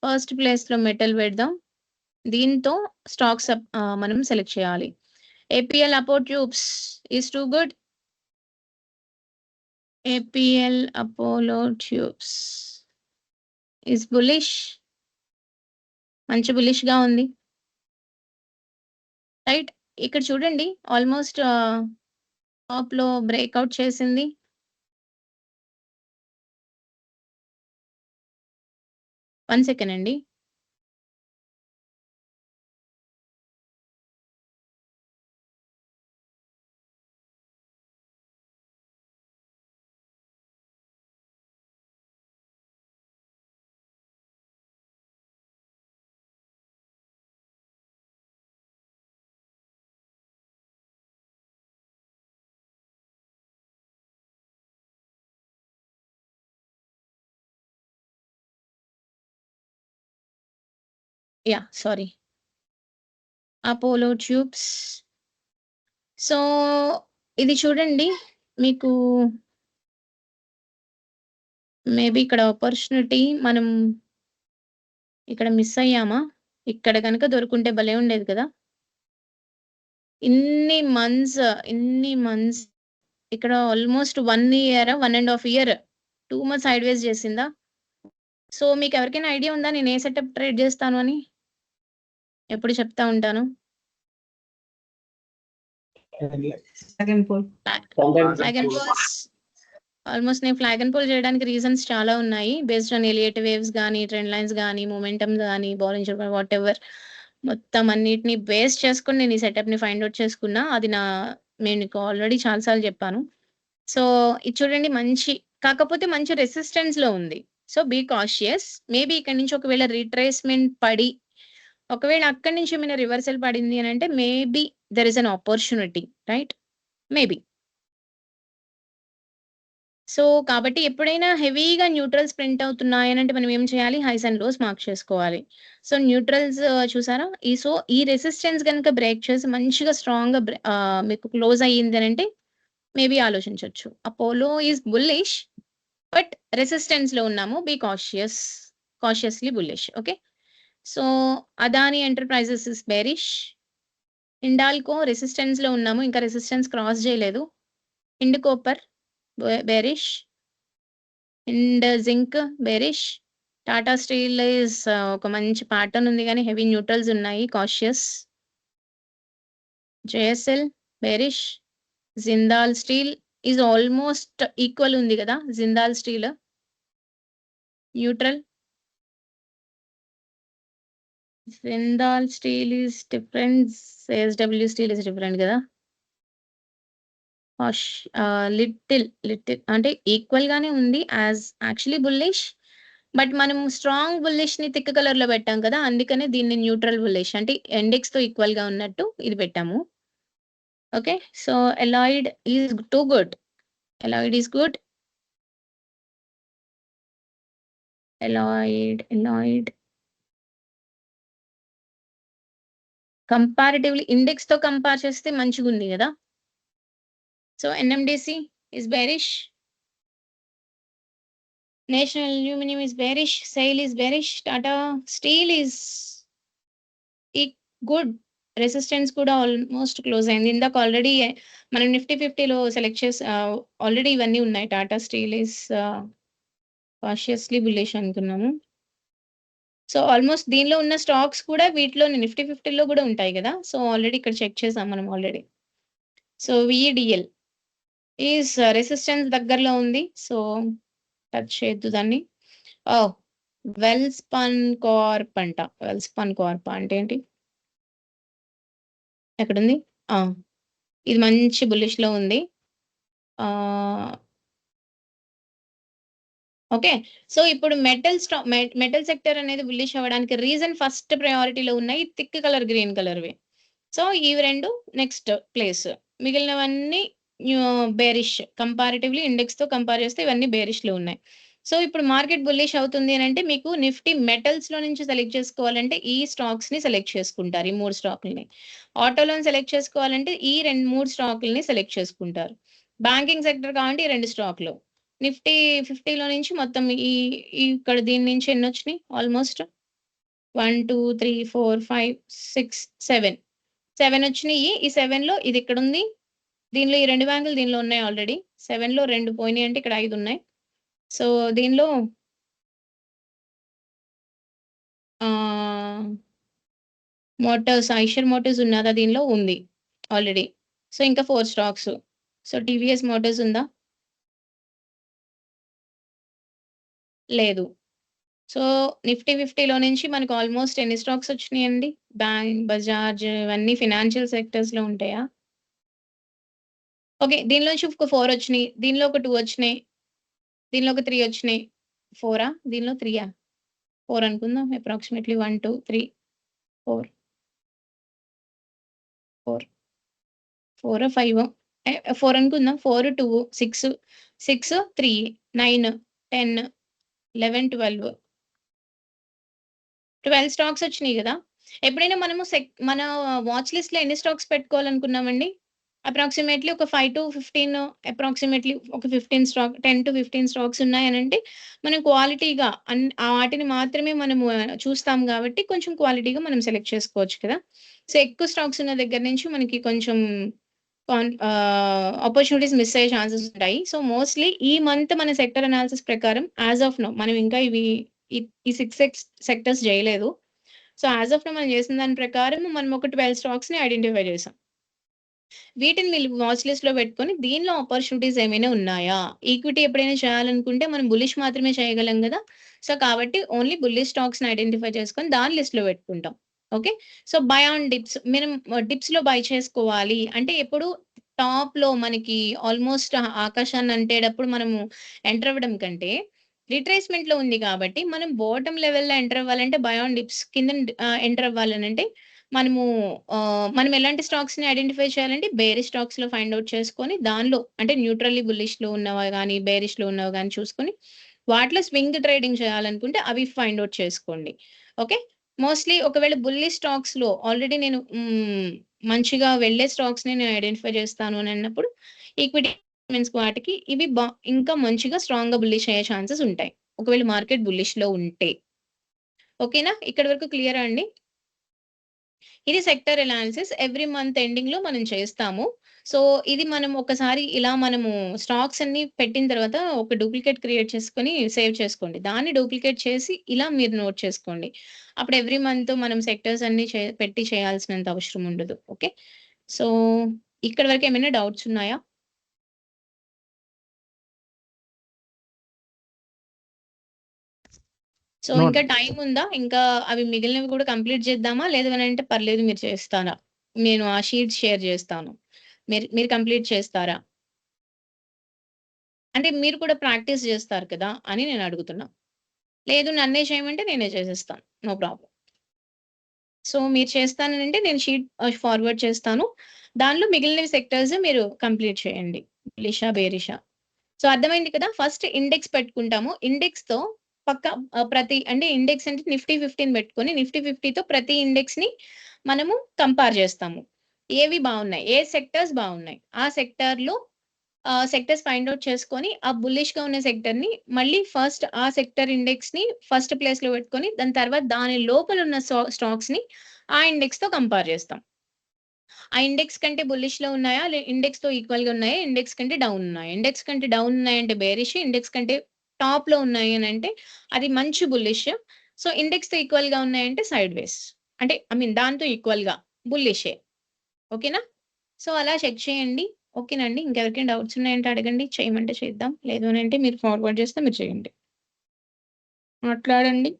Speaker 1: first place లో మెటల్ పెడదాం. దీంతో స్టాక్స్ మనం సెలెక్ట్ చేయాలి. APL అపో tubes is too good. APL Apollo tubes is bullish. మంచి బులిష్ గా ఉంది, రైట్. ఇక్కడ చూడండి, ఆల్మోస్ట్ టాప్ లో బ్రేక్అవుట్ చేసింది. వన్ సెకండ్ అండి. సారీ. Apollo tubes. సో ఇది చూడండి, మీకు మేబీ ఇక్కడ ఆపర్చునిటీ మనం ఇక్కడ మిస్ అయ్యామా? ఇక్కడ కనుక దొరుకుంటే భలే ఉండేది కదా. ఇన్ని మంత్స్ ఇక్కడ almost 1 year 1.5 year 2 months side వేస్ చేసిందా. సో మీకు ఎవరికైనా ఐడియా ఉందా నేను ఏ సెటప్ ట్రేడ్ చేస్తాను అని? ఎప్పుడు చెప్తా ఉంటాను.
Speaker 3: Second pole.
Speaker 1: Flag and poles. Almost నేను ఫ్లాగ్ అండ్ పోల్ చేయడానికి రీజన్స్ చాలా ఉన్నాయి. బేస్డ్ ఆన్ ఎలియేట్ వేవ్స్ కానీ, ట్రెండ్ లైన్స్ కానీ, మొమెంటమ్ కానీ, బాలింగ్ వాట్ ఎవర్, మొత్తం అన్నిటిని బేస్ చేసుకుని నేను ఈ సెటప్ ని ఫైండ్ అవుట్ చేసుకున్నా. అది నేను నీకు ఆల్రెడీ చాలాసార్లు చెప్పాను. సో ఇది చూడండి, కాకపోతే మంచి రెసిస్టెన్స్ లో ఉంది. So be cautious. మేబీ ఇక్కడ నుంచి ఒకవేళ రీట్రేస్మెంట్ పడి, ఒకవేళ అక్కడి నుంచి ఏమైనా రివర్సల్ పడింది అని అంటే maybe there is an opportunity, right? Maybe. So కాబట్టి ఎప్పుడైనా హెవీగా న్యూట్రల్స్ ప్రింట్ అవుతున్నాయి అంటే మనం ఏం చేయాలి? హైస్ అండ్ లోస్ మార్క్ చేసుకోవాలి. సో న్యూట్రల్స్ చూసారా? ఈ రెసిస్టెన్స్ కనుక బ్రేక్ చేసి మంచిగా స్ట్రాంగ్ గా మీకు క్లోజ్ అయ్యింది అని అంటే మేబీ ఆలోచించవచ్చు. Apollo is bullish but resistance లో ఉన్నాము. Be cautiously bullish. Okay. So Adani enterprises is bearish. Hindalco resistance లో ఉన్నాము, ఇంకా రెసిస్టెన్స్ క్రాస్ చేయలేదు. Hind copper bearish. Hind zinc bearish. Tata steel is ఒక మంచి ప్యాటర్న్ ఉంది కానీ హెవీ న్యూట్రల్స్ ఉన్నాయి, cautious. JSL bearish. Jindal steel is almost equal ఉంది కదా. Jindal steel neutral. Jindal steel is different. JSW steel is different కదా. లిటిల్ అంటే ఈక్వల్ గానే ఉంది యాజ్ యాక్చువల్లీ బుల్లిష్. బట్ మనం స్ట్రాంగ్ బుల్లిష్ ని థిక్ కలర్ లో పెట్టాం కదా, అందుకనే దీన్ని న్యూట్రల్ బుల్లిష్ అంటే ఇండెక్స్ తో ఈక్వల్ గా ఉన్నట్టు ఇది పెట్టాము. Okay, so Allied is too good. Allied is good. Allied comparatively index తో కంపేర్ చేస్తే మంచిగా ఉంది కదా. So NMDC is bearish, National Aluminium is bearish, SAIL is bearish, Tata Steel is good, resistance కూడా ఆల్మోస్ట్ క్లోజ్ అయింది. ఇందాక already మనం Nifty 50లో select చేసి ఆల్రెడీ ఇవన్నీ ఉన్నాయి. Tata steel is cautiously bullish అనుకున్నాము. సో ఆల్మోస్ట్ దీనిలో ఉన్న స్టాక్స్ కూడా వీటిలో నిఫ్టీ 50లో కూడా ఉంటాయి కదా. సో ఆల్రెడీ ఇక్కడ చెక్ చేసాం మనం ఆల్రెడీ. సో విఈడిఎల్ ఈజ్ రెసిస్టెన్స్ దగ్గరలో ఉంది, సో టచ్ చేయొద్దు దాన్ని. వెల్స్పన్ కార్ప్ అంట. వెల్స్పన్ కార్ప్ అంటే ఏంటి, ఎక్కడుంది? ఇది మంచి బుల్లిష్ లో ఉంది. ఓకే, సో ఇప్పుడు మెటల్ సెక్టర్ అనేది బుల్లిష్ అవ్వడానికి రీజన్ ఫస్ట్ ప్రయారిటీలో ఉన్నాయి థిక్ కలర్ గ్రీన్ కలర్వి. సో ఇవి రెండు నెక్స్ట్ ప్లేస్, మిగిలినవన్నీ బేరిష్. కంపారిటివ్లీ ఇండెక్స్ తో కంపేర్ చేస్తే ఇవన్నీ బేరిష్ లో ఉన్నాయి. సో ఇప్పుడు మార్కెట్ బుల్లిష్ అవుతుంది అని అంటే మీకు నిఫ్టీ మెటల్స్ లో నుంచి సెలెక్ట్ చేసుకోవాలంటే ఈ స్టాక్స్ ని సెలెక్ట్ చేసుకుంటారు, ఈ 3 స్టాక్లని. ఆటోలో సెలెక్ట్ చేసుకోవాలంటే ఈ 3 స్టాక్లని సెలెక్ట్ చేసుకుంటారు. బ్యాంకింగ్ సెక్టర్ కావాలంటే ఈ 2 స్టాక్లు. నిఫ్టీ 50లో నుంచి మొత్తం ఇక్కడ దీని నుంచి ఎన్ని వచ్చినాయి, ఆల్మోస్ట్ 1 2 3 4 5 6 7 వచ్చినాయి. ఈ 7లో ఇది ఇక్కడ ఉంది, దీనిలో ఈ 2 బ్యాంకులు దీనిలో ఉన్నాయి ఆల్రెడీ. 7లో 2 పోయినాయి అంటే ఇక్కడ 5 ఉన్నాయి. సో దీనిలో మోటార్స్, ఐషర్ మోటార్స్ ఉన్నదా, దీనిలో ఉంది ఆల్రెడీ. సో ఇంకా 4 స్టాక్స్. సో టీవీఎస్ మోటార్స్ ఉందా, లేదు. సో నిఫ్టీ 50లో నుంచి మనకు ఆల్మోస్ట్ ఎన్ని స్టాక్స్ వచ్చినాయండి? బ్యాంక్, బజాజ్ ఇవన్నీ ఫినాన్షియల్ సెక్టర్స్ లో ఉంటాయా? ఓకే, దీనిలోంచి ఒక 4 వచ్చినాయి, దీనిలో ఒక 2 వచ్చినాయి, దీనిలో ఒక 3 వచ్చినాయి. 4ఆ, దీనిలో 3ఆ? 4 అనుకుందాం అప్రాక్సిమేట్లీ. 1 2 3 4 4 4 5 4 అనుకుందాం. 4 2 6 6 3 9 10 11 12 స్టాక్స్ వచ్చినాయి కదా. ఎప్పుడైనా మనము మన వాచ్ లిస్ట్ లో ఎన్ని స్టాక్స్ పెట్టుకోవాలనుకున్నామండి? అప్రాక్సిమేట్లీ ఒక 5 to 15, అప్రాక్సిమేట్లీ ఒక 15 స్టాక్, 10 to 15 స్టాక్స్ ఉన్నాయనంటే మనం క్వాలిటీగా వాటిని మాత్రమే మనము చూస్తాం కాబట్టి కొంచెం క్వాలిటీగా మనం సెలెక్ట్ చేసుకోవచ్చు కదా. సో ఎక్కువ స్టాక్స్ ఉన్న దగ్గర నుంచి మనకి కొంచెం ఆపర్చునిటీస్ మిస్ అయ్యే ఛాన్సెస్ ఉంటాయి. సో మోస్ట్లీ ఈ మంత్ మన సెక్టర్ అనాలిసిస్ ప్రకారం యాజ్ ఆఫ్ నో మనం ఇంకా ఈ 6 సెక్టర్స్ చేయలేదు. సో యాజ్ ఆఫ్ నో మనం చేసిన దాని ప్రకారం మనం ఒక 12 స్టాక్స్ ని ఐడెంటిఫై చేసాం. వీటిని మీరు వాచ్ లిస్ట్ లో పెట్టుకొని దీనిలో ఆపర్చునిటీస్ ఏమైనా ఉన్నాయా? ఈక్విటీ ఎప్పుడైనా చేయాలనుకుంటే మనం బుల్లిష్ మాత్రమే చేయగలం కదా. సో కాబట్టి ఓన్లీ బుల్లిష్ స్టాక్స్ ని ఐడెంటిఫై చేసుకొని దాని లిస్ట్ లో పెట్టుకుంటాం. Okay, so by on dips, మనం డిప్స్ లో బై చేసుకోవాలి అంటే ఎప్పుడు టాప్ లో మనకి ఆల్మోస్ట్ ఆకాశాన్ని అంటేటప్పుడు మనము ఎంటర్ అవ్వడం కంటే రిట్రేస్మెంట్ లో ఉంది కాబట్టి మనం బాటమ్ లెవెల్లో ఎంటర్ అవ్వాలంటే బై ఆన్ డిప్స్ కింద ఎంటర్ అవ్వాలనంటే మనం ఎలాంటి స్టాక్స్ ని ఐడెంటిఫై చేయాలంటే బేరిష్ స్టాక్స్ లో ఫైండ్ అవుట్ చేసుకొని దానిలో అంటే న్యూట్రల్లీ బుల్లిష్ లో ఉన్నవి కానీ బేరిష్ లో ఉన్నవి కానీ చూసుకొని వాటిలో స్వింగ్ ట్రేడింగ్ చేయాలనుకుంటే అవి ఫైండ్ అవుట్ చేసుకోండి. ఓకే, మోస్ట్లీ ఒకవేళ బుల్లిష్ స్టాక్స్ లో ఆల్రెడీ నేను మంచిగా వెళ్ళే స్టాక్స్ ని నేను ఐడెంటిఫై చేస్తాను అని అన్నప్పుడు ఈక్విటీ వాటికి ఇవి ఇంకా మంచిగా స్ట్రాంగ్ గా బుల్లిష్ అయ్యే ఛాన్సెస్ ఉంటాయి ఒకవేళ మార్కెట్ బుల్లిష్ లో ఉంటే. ఓకేనా, ఇక్కడ వరకు క్లియరా అండి? ఇది sector analysis every month ending లో మనం చేస్తాము. సో ఇది మనం ఒకసారి ఇలా మనము స్టాక్స్ అన్ని పెట్టిన తర్వాత ఒక డూప్లికేట్ క్రియేట్ చేసుకొని సేవ్ చేసుకోండి. దాన్ని డూప్లికేట్ చేసి ఇలా మీరు నోట్ చేసుకోండి. అప్పుడు ఎవ్రీ మంత్ మనం సెక్టర్స్ అన్ని పెట్టి చేయాల్సినంత అవసరం ఉండదు. ఓకే, సో ఇక్కడ వరకు ఏమైనా డౌట్స్ ఉన్నాయా? సో ఇంకా టైం ఉందా? ఇంకా అవి మిగిలినవి కూడా కంప్లీట్ చేద్దామా? లేదు అని అంటే పర్లేదు, మీరు చేస్తారా? నేను ఆ షీట్ షేర్ చేస్తాను, మీరు కంప్లీట్ చేస్తారా? అంటే మీరు కూడా ప్రాక్టీస్ చేస్తారు కదా అని నేను అడుగుతున్నా. లేదు నన్నే చేయమంటే నేనే చేసేస్తాను. No problem. సో మీరు చేస్తానంటే నేను షీట్ ఫార్వర్డ్ చేస్తాను. దానిలో మిగిలిన సెక్టర్స్ మీరు కంప్లీట్ చేయండి. లిషా, బేరిషా. సో అర్థమైంది కదా! ఫస్ట్ ఇండెక్స్ పెట్టుకుంటాము. ఇండెక్స్‌తో ప్రతి అంటే ఇండెక్స్ అంటే నిఫ్టీ 15 పెట్టుకొని నిఫ్టీ 50తో ప్రతి ఇండెక్స్‌ని మనము కంపేర్ చేస్తాము. ఏవి బావున్నాయి? ఏ సెక్టర్స్ బావున్నాయి? ఆ సెక్టార్‌లో సెక్టర్స్ ఫైండ్ ఔట్ చేసుకొని ఆ బుల్లిష్‌గా ఉన్న సెక్టర్‌ని మళ్ళీ ఫస్ట్ ఆ సెక్టర్ ఇండెక్స్‌ని ఫస్ట్ ప్లేస్‌లో పెట్టుకొని దాని తర్వాత దాని లోపల ఉన్న స్టాక్స్‌ని ఆ ఇండెక్స్‌తో కంపేర్ చేస్తాం. ఆ ఇండెక్స్ కంటే బుల్లిష్‌లో ఉన్నాయా? ఇండెక్స్‌తో ఈక్వల్‌గా ఉన్నాయా? ఇండెక్స్ కంటే డౌన్ ఉన్నాయా? ఇండెక్స్ కంటే డౌన్ ఉన్నాయంటే బేరిష్, ఇండెక్స్ కంటే టాప్‌లో ఉన్నాయి అనంటే అది మంచి బుల్లిష్. సో, ఇండెక్స్‌తో ఈక్వల్‌గా ఉన్నాయంటే సైడ్ వేస్. అంటే ఐ మీన్ దాంతో ఈక్వల్‌గా బుల్లిషే. ఓకేనా? సో, అలా చెక్ చేయండి. ఓకేనండి. ఇంకెవరికైనా డౌట్స్ ఉన్నాయంటే అడగండి. చేయమంటే చేద్దాం. లేదు అనంటే మీరు ఫార్వర్డ్ చేస్తే మీరు చేయండి. మాట్లాడండి.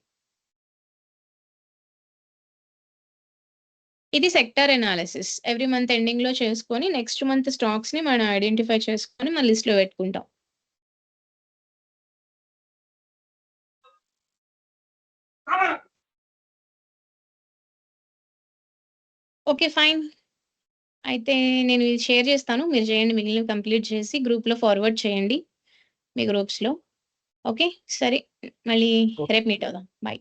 Speaker 1: ఇది సెక్టార్ అనాలిసిస్. ఎవ్రీ మంత్ ఎండింగ్‌లో చేసుకొని నెక్స్ట్ మంత్ స్టాక్స్‌ని మనం ఐడెంటిఫై చేసుకొని మన లిస్ట్‌లో పెట్టుకుంటాం. ఓకే. ఫైన్. అయితే నేను ఇది షేర్ చేస్తాను. మీరు చేయండి. మిగిలినవి కంప్లీట్ చేసి గ్రూప్‌లో ఫార్వర్డ్ చేయండి. మీ గ్రూప్స్‌లో. ఓకే. సరే. మళ్ళీ రేపు మీట్ అవుదాం. బై.